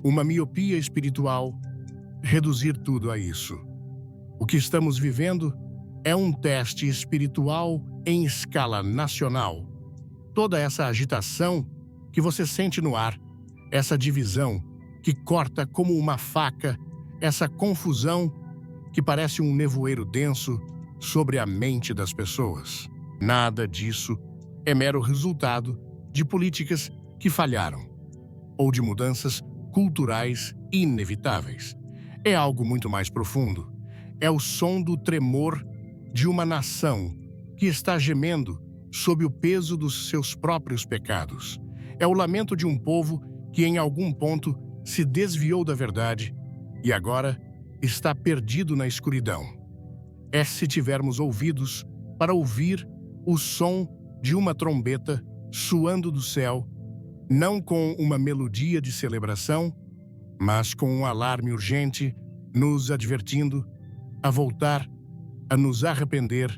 uma miopia espiritual, reduzir tudo a isso. O que estamos vivendo é um teste espiritual em escala nacional. Toda essa agitação que você sente no ar, essa divisão que corta como uma faca, essa confusão que parece um nevoeiro denso sobre a mente das pessoas. Nada disso é mero resultado de políticas que falharam ou de mudanças culturais inevitáveis. É algo muito mais profundo. É o som do tremor de uma nação que está gemendo sob o peso dos seus próprios pecados. É o lamento de um povo que em algum ponto se desviou da verdade e agora está perdido na escuridão. É se tivermos ouvidos para ouvir o som de uma trombeta soando do céu, não com uma melodia de celebração, mas com um alarme urgente, nos advertindo a voltar, a nos arrepender,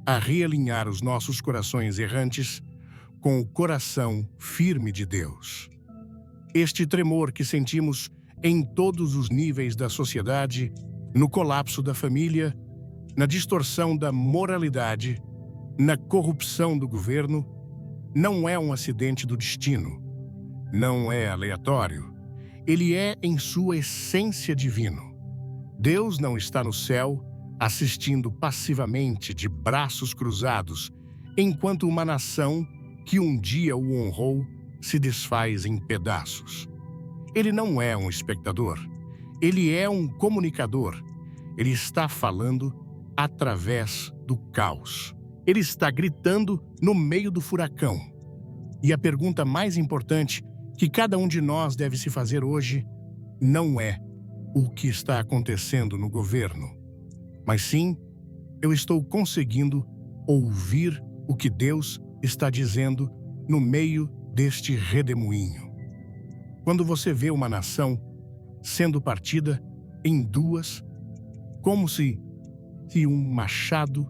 a realinhar os nossos corações errantes com o coração firme de Deus. Este tremor que sentimos em todos os níveis da sociedade, no colapso da família, na distorção da moralidade, na corrupção do governo, não é um acidente do destino, não é aleatório. Ele é em sua essência divino. Deus não está no céu assistindo passivamente de braços cruzados, enquanto uma nação que um dia o honrou se desfaz em pedaços. Ele não é um espectador, ele é um comunicador. Ele está falando através do caos. Ele está gritando no meio do furacão. E a pergunta mais importante que cada um de nós deve se fazer hoje não é o que está acontecendo no governo, mas sim, eu estou conseguindo ouvir o que Deus está dizendo no meio deste redemoinho. Quando você vê uma nação sendo partida em duas, como se um machado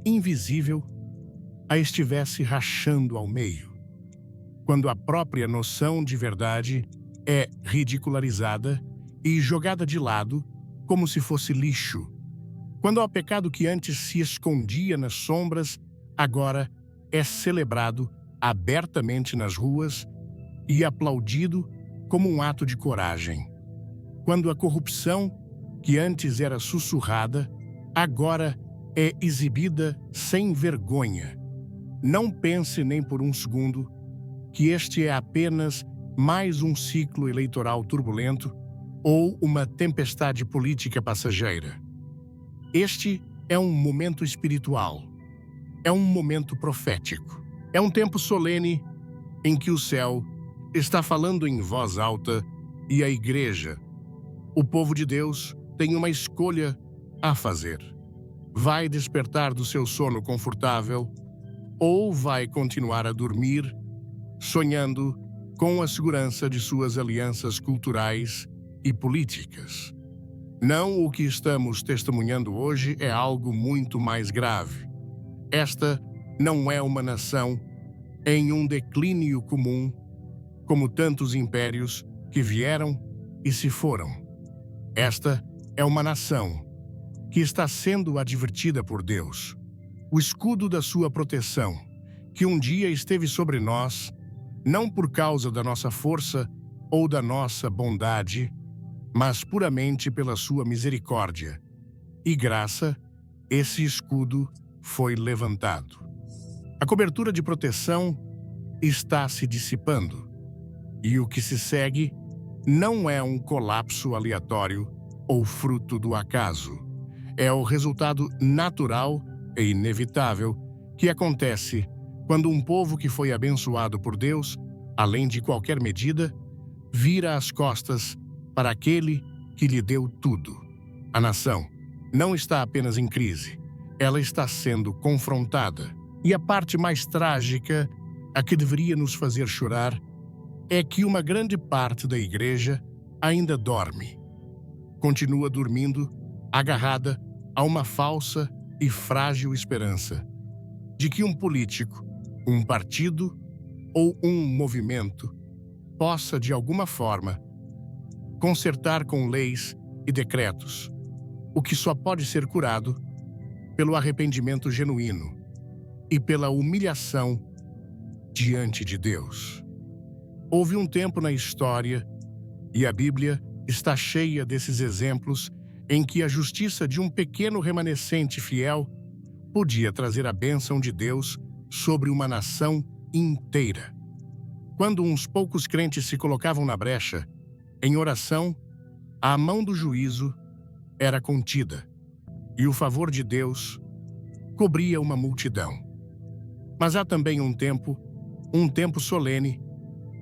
invisível a estivesse rachando ao meio. Quando a própria noção de verdade é ridicularizada e jogada de lado como se fosse lixo. Quando o pecado que antes se escondia nas sombras, agora é celebrado abertamente nas ruas e aplaudido como um ato de coragem. Quando a corrupção, que antes era sussurrada, agora é exibida sem vergonha. Não pense nem por um segundo que este é apenas mais um ciclo eleitoral turbulento ou uma tempestade política passageira. Este é um momento espiritual. É um momento profético. É um tempo solene em que o céu está falando em voz alta e a igreja, o povo de Deus, tem uma escolha a fazer. Vai despertar do seu sono confortável ou vai continuar a dormir, sonhando com a segurança de suas alianças culturais e políticas? Não, o que estamos testemunhando hoje é algo muito mais grave. Esta não é uma nação em um declínio comum, como tantos impérios que vieram e se foram. Esta é uma nação que está sendo advertida por Deus. O escudo da sua proteção, que um dia esteve sobre nós, não por causa da nossa força ou da nossa bondade, mas puramente pela sua misericórdia e graça, esse escudo foi levantado. A cobertura de proteção está se dissipando, e o que se segue não é um colapso aleatório ou fruto do acaso. É o resultado natural e inevitável que acontece quando um povo que foi abençoado por Deus, além de qualquer medida, vira as costas para aquele que lhe deu tudo. A nação não está apenas em crise, ela está sendo confrontada. E a parte mais trágica, a que deveria nos fazer chorar, é que uma grande parte da igreja ainda dorme. Continua dormindo, agarrada a uma falsa e frágil esperança de que um político, um partido ou um movimento possa, de alguma forma, consertar com leis e decretos o que só pode ser curado pelo arrependimento genuíno e pela humilhação diante de Deus. Houve um tempo na história, e a Bíblia está cheia desses exemplos, em que a justiça de um pequeno remanescente fiel podia trazer a bênção de Deus sobre uma nação inteira. Quando uns poucos crentes se colocavam na brecha, Em oração, a mão do juízo era contida e o favor de Deus cobria uma multidão. Mas há também um tempo solene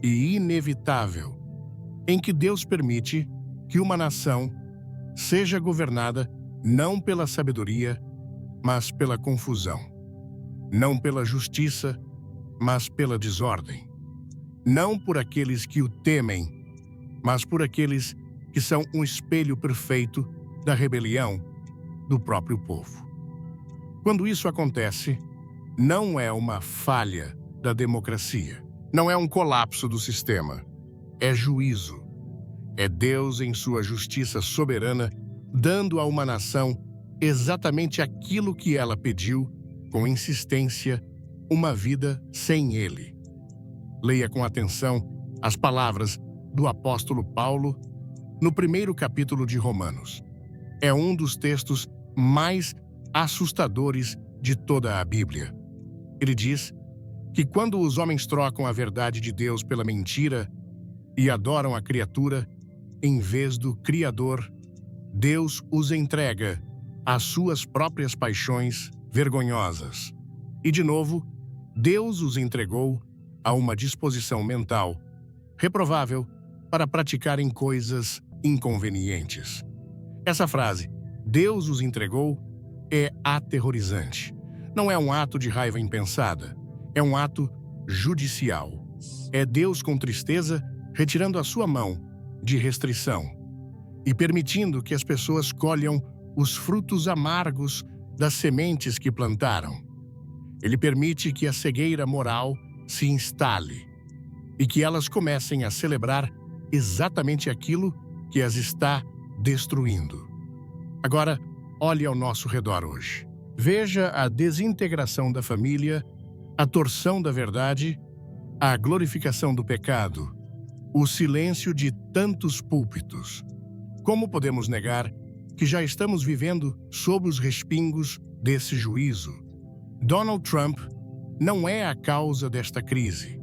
e inevitável, em que Deus permite que uma nação seja governada não pela sabedoria, mas pela confusão. Não pela justiça, mas pela desordem. Não por aqueles que o temem, mas por aqueles que são um espelho perfeito da rebelião do próprio povo. Quando isso acontece, não é uma falha da democracia, não é um colapso do sistema, é juízo. É Deus, em sua justiça soberana, dando a uma nação exatamente aquilo que ela pediu, com insistência, uma vida sem Ele. Leia com atenção as palavras do apóstolo Paulo no primeiro capítulo de Romanos. É um dos textos mais assustadores de toda a Bíblia. Ele diz que quando os homens trocam a verdade de Deus pela mentira e adoram a criatura, em vez do Criador, Deus os entrega às suas próprias paixões vergonhosas. E, de novo, Deus os entregou a uma disposição mental reprovável para praticarem coisas inconvenientes. Essa frase, Deus os entregou, é aterrorizante. Não é um ato de raiva impensada, é um ato judicial. É Deus com tristeza retirando a sua mão de restrição e permitindo que as pessoas colham os frutos amargos das sementes que plantaram. Ele permite que a cegueira moral se instale e que elas comecem a celebrar exatamente aquilo que as está destruindo. Agora, olhe ao nosso redor hoje. Veja a desintegração da família, a torção da verdade, a glorificação do pecado, o silêncio de tantos púlpitos. Como podemos negar que já estamos vivendo sob os respingos desse juízo? Donald Trump não é a causa desta crise,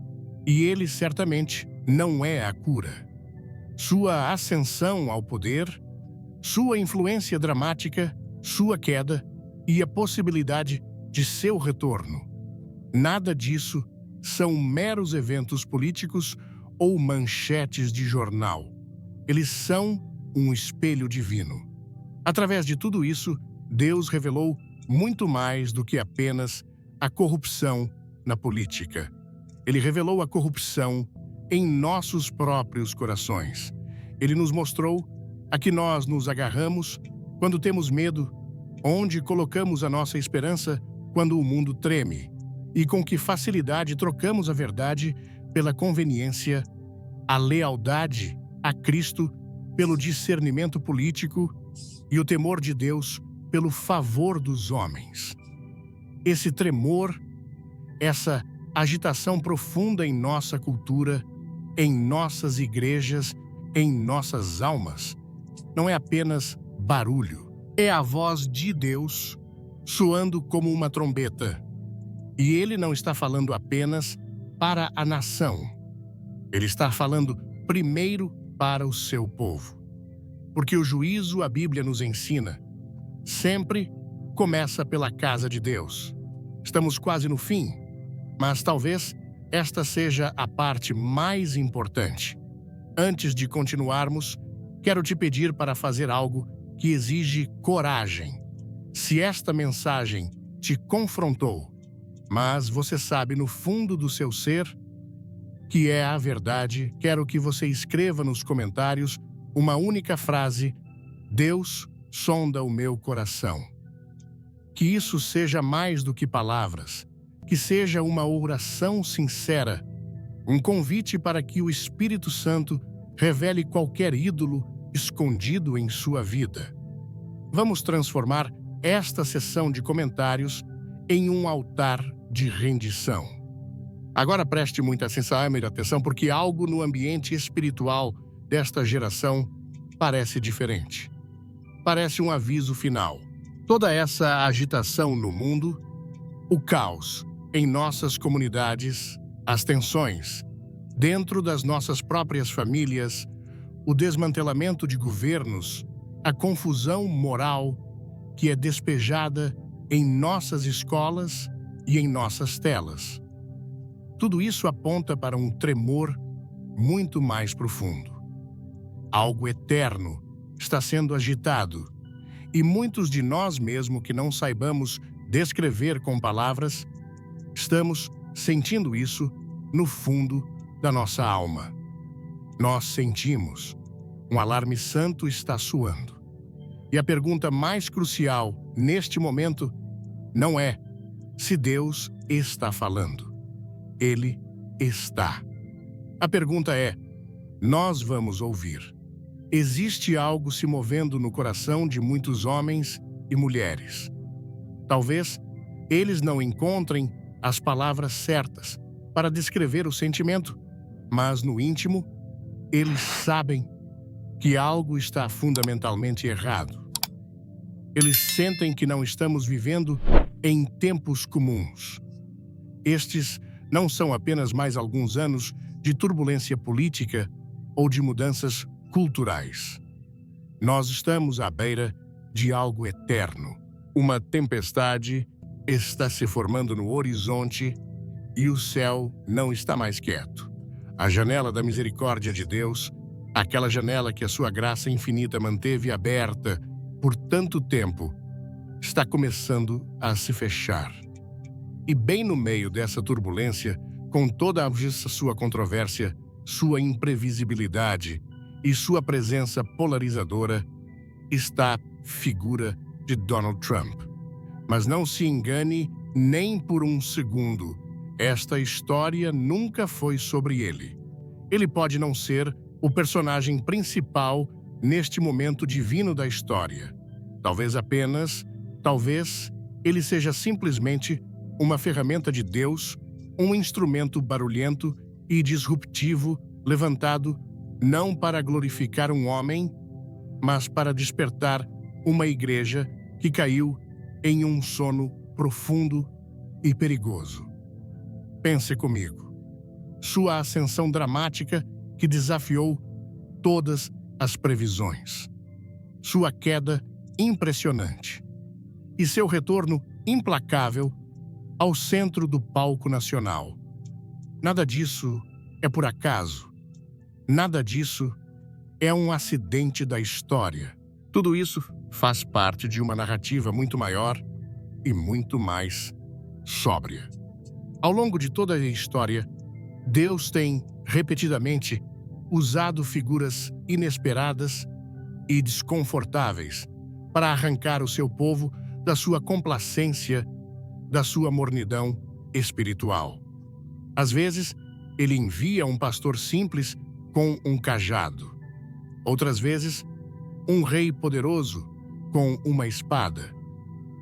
e ele certamente não é a cura. Sua ascensão ao poder, sua influência dramática, sua queda e a possibilidade de seu retorno. Nada disso são meros eventos políticos ou manchetes de jornal. Eles são um espelho divino. Através de tudo isso, Deus revelou muito mais do que apenas a corrupção na política. Ele revelou a corrupção em nossos próprios corações. Ele nos mostrou a que nós nos agarramos quando temos medo, onde colocamos a nossa esperança quando o mundo treme, e com que facilidade trocamos a verdade pela conveniência, a lealdade a Cristo pelo discernimento político e o temor de Deus pelo favor dos homens. Esse tremor, essa agitação profunda em nossa cultura, em nossas igrejas, em nossas almas, não é apenas barulho. É a voz de Deus soando como uma trombeta. E Ele não está falando apenas para a nação. Ele está falando primeiro para o seu povo. Porque o juízo, a Bíblia nos ensina, sempre começa pela casa de Deus. Estamos quase no fim, mas talvez esta seja a parte mais importante. Antes de continuarmos, quero te pedir para fazer algo que exige coragem. Se esta mensagem te confrontou, mas você sabe no fundo do seu ser que é a verdade, quero que você escreva nos comentários uma única frase: Deus sonda o meu coração. Que isso seja mais do que palavras, que seja uma oração sincera, um convite para que o Espírito Santo revele qualquer ídolo escondido em sua vida. Vamos transformar esta sessão de comentários em um altar de rendição. Agora preste muita atenção, porque algo no ambiente espiritual desta geração parece diferente. Parece um aviso final. Toda essa agitação no mundo, o caos em nossas comunidades, as tensões dentro das nossas próprias famílias, o desmantelamento de governos, a confusão moral que é despejada em nossas escolas e em nossas telas. Tudo isso aponta para um tremor muito mais profundo. Algo eterno está sendo agitado, e muitos de nós, mesmo que não saibamos descrever com palavras, estamos sentindo isso no fundo da nossa alma. Nós sentimos. Um alarme santo está soando. E a pergunta mais crucial neste momento não é se Deus está falando. Ele está. A pergunta é: nós vamos ouvir? Existe algo se movendo no coração de muitos homens e mulheres. Talvez eles não encontrem as palavras certas para descrever o sentimento, mas no íntimo, eles sabem que algo está fundamentalmente errado. Eles sentem que não estamos vivendo em tempos comuns. Estes não são apenas mais alguns anos de turbulência política ou de mudanças culturais. Nós estamos à beira de algo eterno. Uma tempestade está se formando no horizonte e o céu não está mais quieto. A janela da misericórdia de Deus, aquela janela que a sua graça infinita manteve aberta por tanto tempo, está começando a se fechar. E bem no meio dessa turbulência, com toda a sua controvérsia, sua imprevisibilidade e sua presença polarizadora, está a figura de Donald Trump. Mas não se engane nem por um segundo. Esta história nunca foi sobre ele. Ele pode não ser o personagem principal neste momento divino da história. Talvez ele seja simplesmente uma ferramenta de Deus, um instrumento barulhento e disruptivo levantado não para glorificar um homem, mas para despertar uma igreja que caiu em um sono profundo e perigoso. Pense comigo. Sua ascensão dramática que desafiou todas as previsões. Sua queda impressionante. E seu retorno implacável ao centro do palco nacional. Nada disso é por acaso. Nada disso é um acidente da história. Tudo isso faz parte de uma narrativa muito maior e muito mais sóbria. Ao longo de toda a história, Deus tem repetidamente usado figuras inesperadas e desconfortáveis para arrancar o seu povo da sua complacência, da sua mornidão espiritual. Às vezes, ele envia um pastor simples com um cajado. Outras vezes, um rei poderoso com uma espada.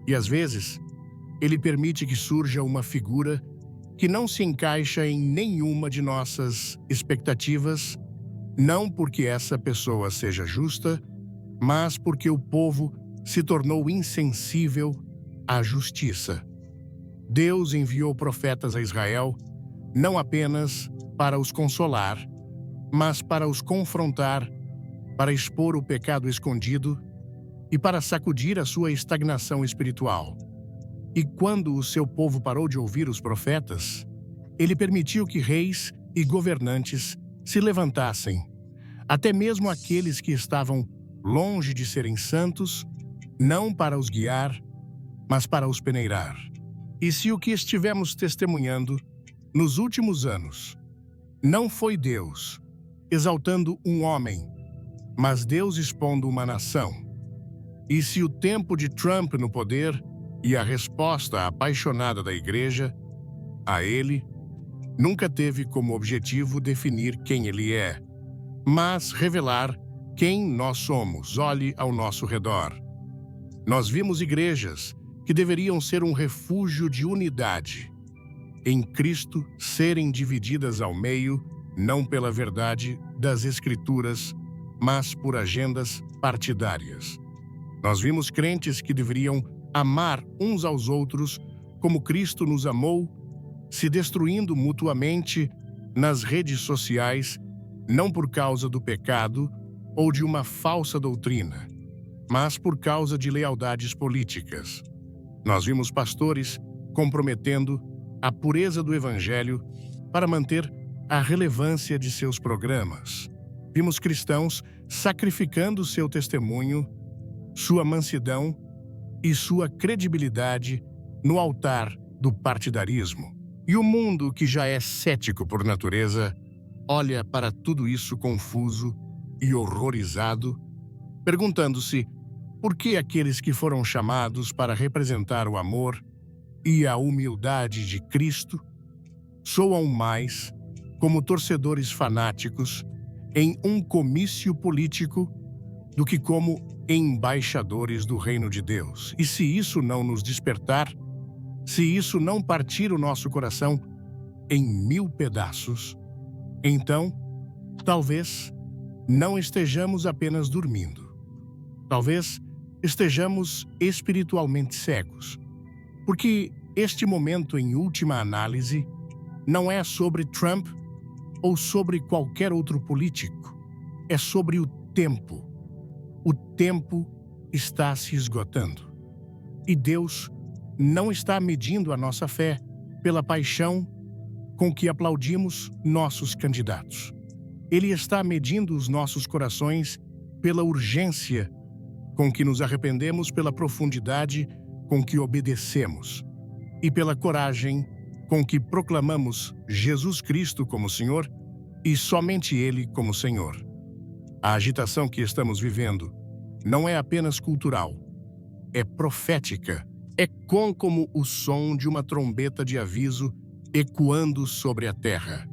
E às vezes, ele permite que surja uma figura que não se encaixa em nenhuma de nossas expectativas, não porque essa pessoa seja justa, mas porque o povo se tornou insensível à justiça. Deus enviou profetas a Israel não apenas para os consolar, mas para os confrontar, para expor o pecado escondido e para sacudir a sua estagnação espiritual. E quando o seu povo parou de ouvir os profetas, ele permitiu que reis e governantes se levantassem, até mesmo aqueles que estavam longe de serem santos, não para os guiar, mas para os peneirar. E se o que estivemos testemunhando nos últimos anos não foi Deus exaltando um homem, mas Deus expondo uma nação, e se o tempo de Trump no poder e a resposta apaixonada da igreja a ele nunca teve como objetivo definir quem ele é, mas revelar quem nós somos. Olhe ao nosso redor. Nós vimos igrejas que deveriam ser um refúgio de unidade em Cristo serem divididas ao meio, não pela verdade das Escrituras, mas por agendas partidárias. Nós vimos crentes que deveriam amar uns aos outros como Cristo nos amou, se destruindo mutuamente nas redes sociais, não por causa do pecado, ou de uma falsa doutrina, mas por causa de lealdades políticas. Nós vimos pastores comprometendo a pureza do Evangelho para manter a relevância de seus programas. Vimos cristãos sacrificando seu testemunho, sua mansidão e sua credibilidade no altar do partidarismo. E o mundo, que já é cético por natureza, olha para tudo isso confuso e horrorizado, perguntando-se por que aqueles que foram chamados para representar o amor e a humildade de Cristo soam mais como torcedores fanáticos em um comício político do que como embaixadores do reino de Deus. E se isso não nos despertar, se isso não partir o nosso coração em 1000 pedaços, então, talvez não estejamos apenas dormindo. Talvez estejamos espiritualmente cegos. Porque este momento, em última análise, não é sobre Trump ou sobre qualquer outro político. É sobre o tempo. O tempo está se esgotando. E Deus não está medindo a nossa fé pela paixão com que aplaudimos nossos candidatos. Ele está medindo os nossos corações pela urgência com que nos arrependemos, pela profundidade com que obedecemos e pela coragem com que proclamamos Jesus Cristo como Senhor e somente Ele como Senhor. A agitação que estamos vivendo não é apenas cultural, é profética. É como o som de uma trombeta de aviso ecoando sobre a terra.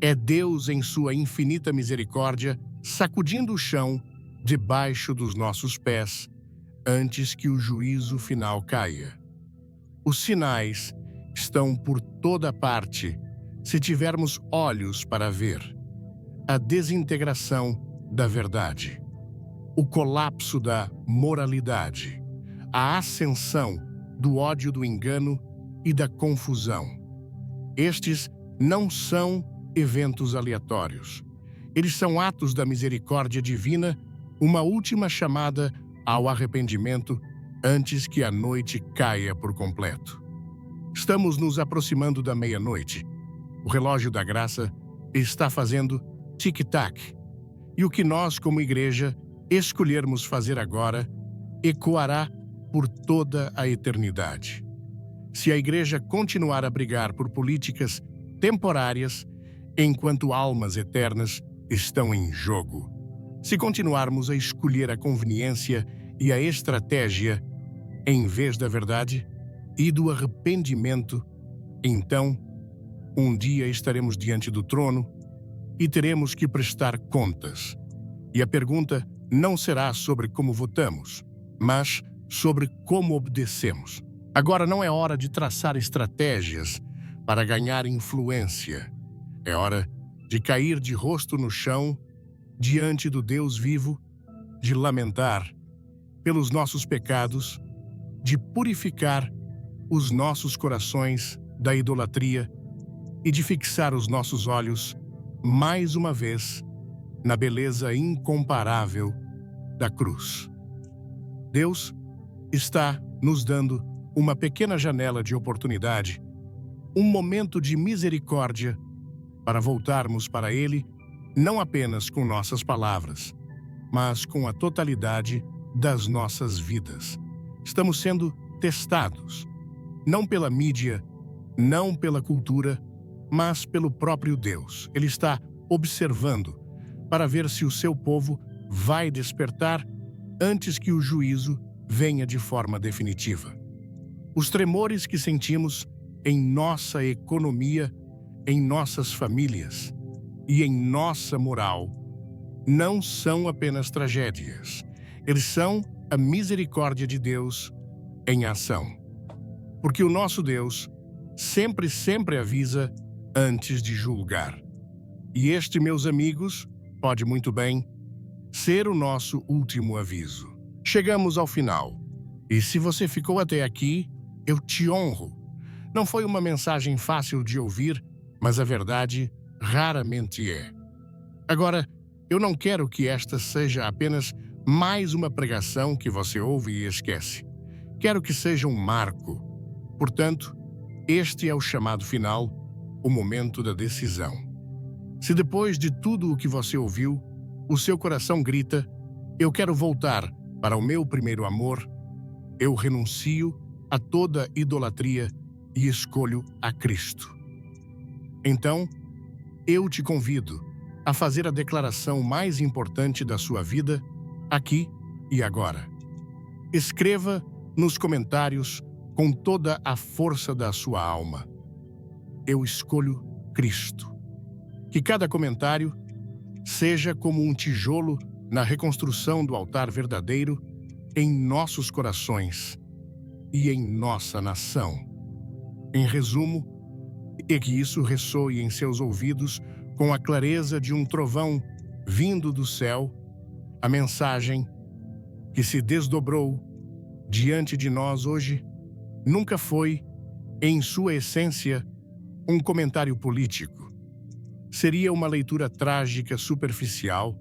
É Deus, em sua infinita misericórdia, sacudindo o chão debaixo dos nossos pés antes que o juízo final caia. Os sinais estão por toda parte se tivermos olhos para ver. A desintegração da verdade, o colapso da moralidade, a ascensão do ódio, do engano e da confusão. Estes não são eventos aleatórios. Eles são atos da misericórdia divina, uma última chamada ao arrependimento antes que a noite caia por completo. Estamos nos aproximando da meia-noite. O relógio da graça está fazendo tic-tac. E o que nós, como igreja, escolhermos fazer agora, ecoará por toda a eternidade. Se a igreja continuar a brigar por políticas temporárias, enquanto almas eternas estão em jogo, se continuarmos a escolher a conveniência e a estratégia em vez da verdade e do arrependimento, então, um dia estaremos diante do trono e teremos que prestar contas. E a pergunta não será sobre como votamos, mas sobre como obedecemos. Agora não é hora de traçar estratégias para ganhar influência. É hora de cair de rosto no chão diante do Deus vivo, de lamentar pelos nossos pecados, de purificar os nossos corações da idolatria e de fixar os nossos olhos, mais uma vez, na beleza incomparável da cruz. Deus está nos dando uma pequena janela de oportunidade, um momento de misericórdia para voltarmos para Ele, não apenas com nossas palavras, mas com a totalidade das nossas vidas. Estamos sendo testados, não pela mídia, não pela cultura, mas pelo próprio Deus. Ele está observando para ver se o seu povo vai despertar antes que o juízo venha de forma definitiva. Os tremores que sentimos em nossa economia, em nossas famílias e em nossa moral não são apenas tragédias. Eles são a misericórdia de Deus em ação. Porque o nosso Deus sempre avisa antes de julgar. E este, meus amigos, pode muito bem ser o nosso último aviso. Chegamos ao final. E se você ficou até aqui, eu te honro. Não foi uma mensagem fácil de ouvir, mas a verdade raramente é. Agora, Eu não quero que esta seja apenas mais uma pregação que você ouve e esquece. Quero que seja um marco. Portanto, este é o chamado final, o momento da decisão. Se depois de tudo o que você ouviu, o seu coração grita: "Eu quero voltar para o meu primeiro amor", eu renuncio a toda idolatria e escolho a Cristo. Então, eu te convido a fazer a declaração mais importante da sua vida, aqui e agora. Escreva nos comentários com toda a força da sua alma: "Eu escolho Cristo". Que cada comentário seja como um tijolo na reconstrução do altar verdadeiro em nossos corações e em nossa nação. Em resumo, é que isso ressoe em seus ouvidos com a clareza de um trovão vindo do céu, a mensagem que se desdobrou diante de nós hoje nunca foi, em sua essência, um comentário político. Seria uma leitura trágica, superficial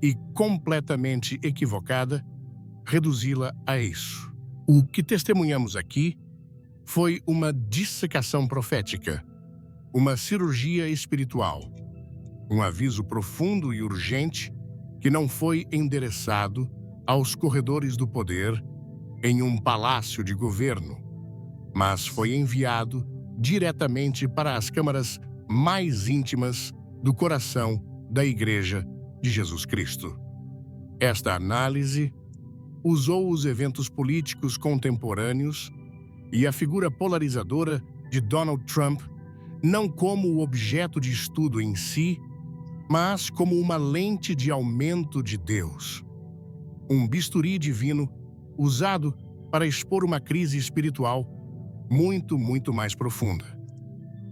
e completamente equivocada reduzi-la a isso. O que testemunhamos aqui foi uma dissecação profética, uma cirurgia espiritual, um aviso profundo e urgente que não foi endereçado aos corredores do poder em um palácio de governo, mas foi enviado diretamente para as câmaras mais íntimas do coração da Igreja de Jesus Cristo. Esta análise usou os eventos políticos contemporâneos e a figura polarizadora de Donald Trump não como o objeto de estudo em si, mas como uma lente de aumento de Deus. Um bisturi divino usado para expor uma crise espiritual muito mais profunda.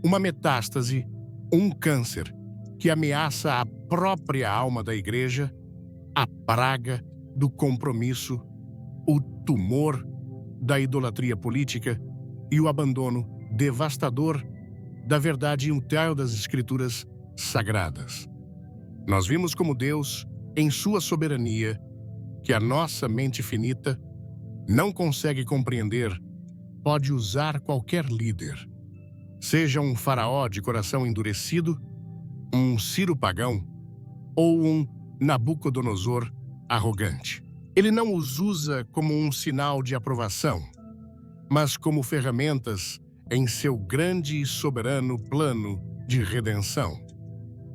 Uma metástase, um câncer que ameaça a própria alma da Igreja, a praga do compromisso, o tumor da idolatria política e o abandono devastador da verdade imutável das Escrituras sagradas. Nós vimos como Deus, em sua soberania, que a nossa mente finita não consegue compreender, pode usar qualquer líder, seja um faraó de coração endurecido, um Ciro pagão ou um Nabucodonosor arrogante. Ele não os usa como um sinal de aprovação, mas como ferramentas em seu grande e soberano plano de redenção.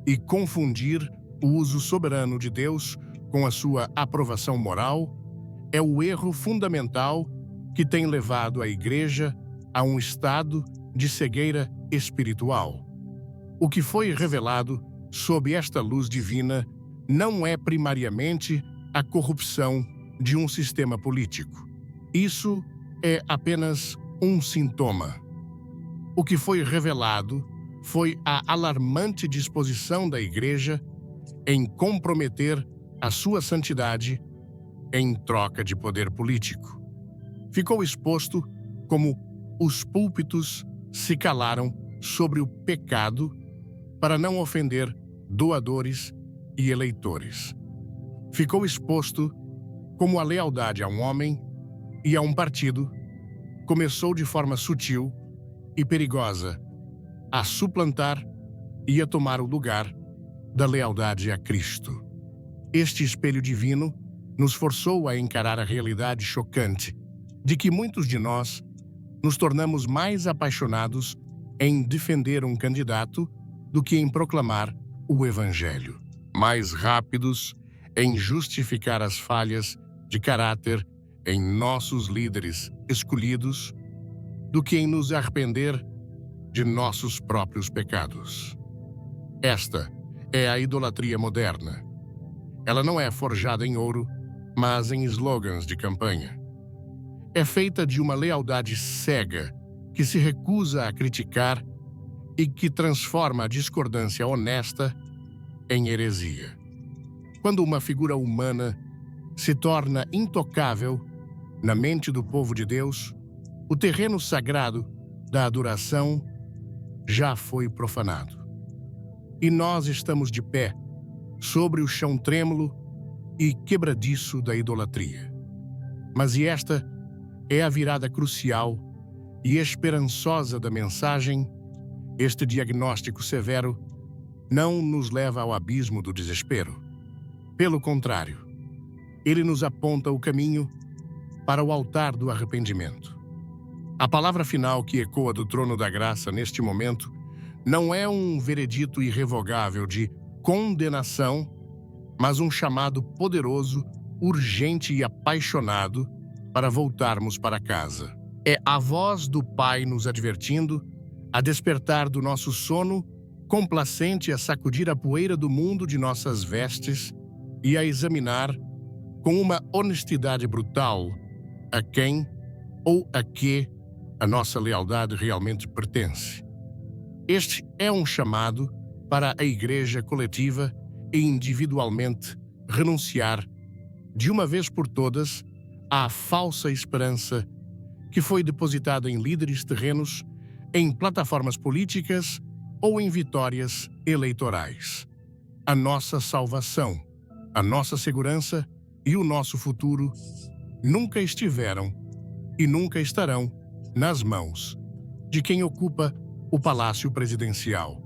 E confundir o uso soberano de Deus com a sua aprovação moral é o erro fundamental que tem levado a Igreja a um estado de cegueira espiritual. O que foi revelado sob esta luz divina não é primariamente a corrupção de um sistema político. Isso é apenas um sintoma. O que foi revelado foi a alarmante disposição da Igreja em comprometer a sua santidade em troca de poder político. Ficou exposto como os púlpitos se calaram sobre o pecado para não ofender doadores e eleitores. Ficou exposto como a lealdade a um homem e a um partido começou de forma sutil e perigosa a suplantar e a tomar o lugar da lealdade a Cristo. Este espelho divino nos forçou a encarar a realidade chocante de que muitos de nós nos tornamos mais apaixonados em defender um candidato do que em proclamar o Evangelho, mais rápidos em justificar as falhas de caráter em nossos líderes escolhidos do que em nos arrepender de nossos próprios pecados. Esta é a idolatria moderna. Ela não é forjada em ouro, mas em slogans de campanha. É feita de uma lealdade cega que se recusa a criticar e que transforma a discordância honesta em heresia. Quando uma figura humana se torna intocável na mente do povo de Deus, o terreno sagrado da adoração já foi profanado. E nós estamos de pé sobre o chão trêmulo e quebradiço da idolatria. Mas e esta é a virada crucial e esperançosa da mensagem. Este diagnóstico severo não nos leva ao abismo do desespero. Pelo contrário, ele nos aponta o caminho para o altar do arrependimento. A palavra final que ecoa do trono da graça neste momento não é um veredito irrevogável de condenação, mas um chamado poderoso, urgente e apaixonado para voltarmos para casa. É a voz do Pai nos advertindo a despertar do nosso sono, complacente a sacudir a poeira do mundo de nossas vestes e a examinar, com uma honestidade brutal, a quem ou a que a nossa lealdade realmente pertence. Este é um chamado para a igreja coletiva e individualmente renunciar, de uma vez por todas, à falsa esperança que foi depositada em líderes terrenos, em plataformas políticas ou em vitórias eleitorais. A nossa salvação, a nossa segurança e o nosso futuro nunca estiveram e nunca estarão nas mãos de quem ocupa o palácio presidencial,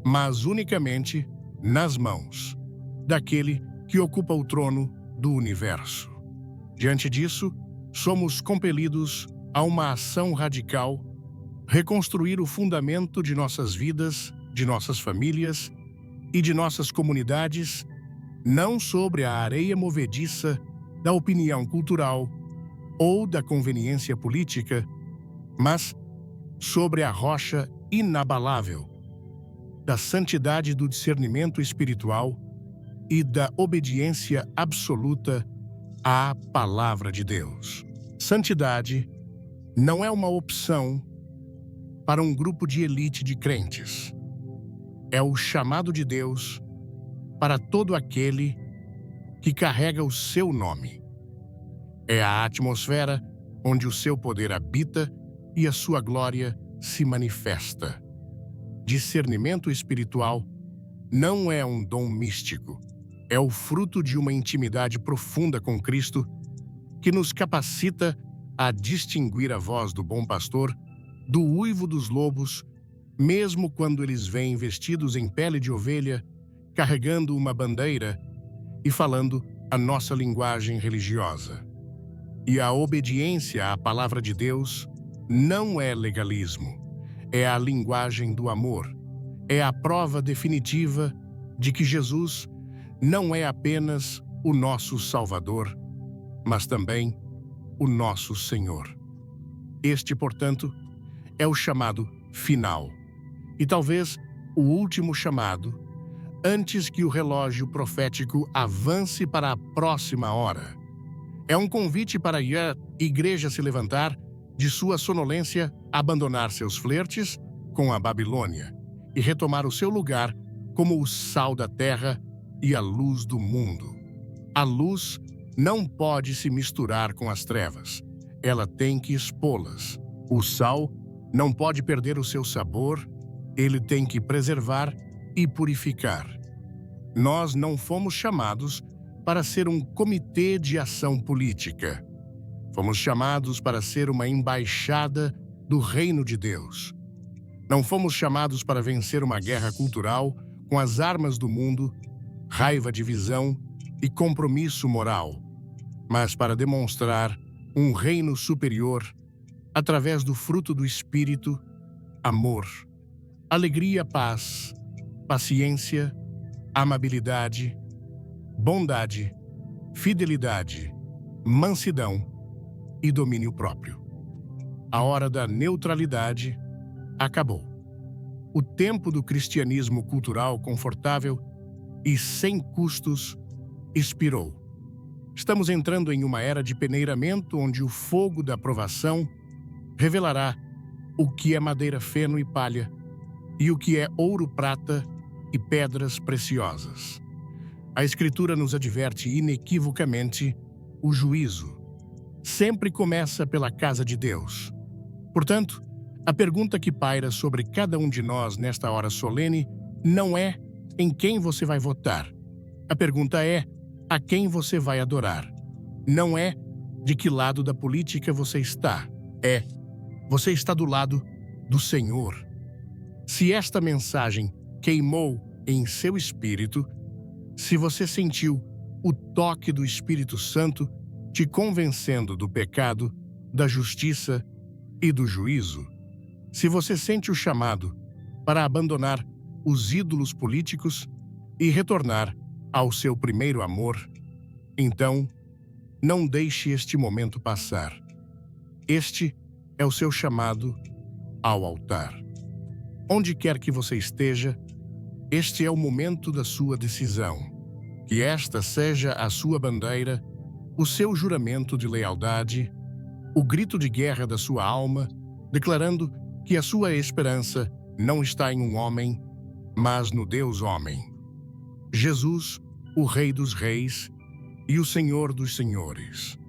mas unicamente nas mãos daquele que ocupa o trono do universo. Diante disso, somos compelidos a uma ação radical, reconstruir o fundamento de nossas vidas, de nossas famílias e de nossas comunidades, não sobre a areia movediça da opinião cultural ou da conveniência política, mas sobre a rocha inabalável da santidade do discernimento espiritual e da obediência absoluta à palavra de Deus. Santidade não é uma opção para um grupo de elite de crentes. É o chamado de Deus para todo aquele que carrega o seu nome. É a atmosfera onde o seu poder habita e a sua glória se manifesta. Discernimento espiritual não é um dom místico, é o fruto de uma intimidade profunda com Cristo que nos capacita a distinguir a voz do bom pastor do uivo dos lobos, mesmo quando eles vêm vestidos em pele de ovelha, carregando uma bandeira e falando a nossa linguagem religiosa. E a obediência à palavra de Deus não é legalismo, é a linguagem do amor, é a prova definitiva de que Jesus não é apenas o nosso Salvador, mas também o nosso Senhor. Este, portanto, é o chamado final, e talvez o último chamado, antes que o relógio profético avance para a próxima hora. É um convite para a igreja se levantar de sua sonolência, abandonar seus flertes com a Babilônia e retomar o seu lugar como o sal da terra e a luz do mundo. A luz não pode se misturar com as trevas, ela tem que expô-las. O sal não pode perder o seu sabor, ele tem que preservar e purificar. Nós não fomos chamados para ser um comitê de ação política. Fomos chamados para ser uma embaixada do reino de Deus. Não fomos chamados para vencer uma guerra cultural com as armas do mundo, raiva, divisão e compromisso moral, mas para demonstrar um reino superior através do fruto do Espírito, amor, alegria, paz, paciência, amabilidade, bondade, fidelidade, mansidão e domínio próprio. A hora da neutralidade acabou. O tempo do cristianismo cultural confortável e sem custos expirou. Estamos entrando em uma era de peneiramento onde o fogo da provação revelará o que é madeira, feno e palha e o que é ouro, prata e pedras preciosas. A Escritura nos adverte inequivocamente: o juízo sempre começa pela casa de Deus. Portanto, a pergunta que paira sobre cada um de nós nesta hora solene não é em quem você vai votar, A pergunta é: a quem você vai adorar? Não é de que lado da política você está. Você está do lado do Senhor. Se esta mensagem queimou em seu espírito, se você sentiu o toque do Espírito Santo te convencendo do pecado, da justiça e do juízo, se você sente o chamado para abandonar os ídolos políticos e retornar ao seu primeiro amor, então não deixe este momento passar. Este é o seu chamado ao altar. Onde quer que você esteja, este é o momento da sua decisão. Que esta seja a sua bandeira, o seu juramento de lealdade, o grito de guerra da sua alma, declarando que a sua esperança não está em um homem, mas no Deus homem. Jesus, o Rei dos Reis e o Senhor dos Senhores.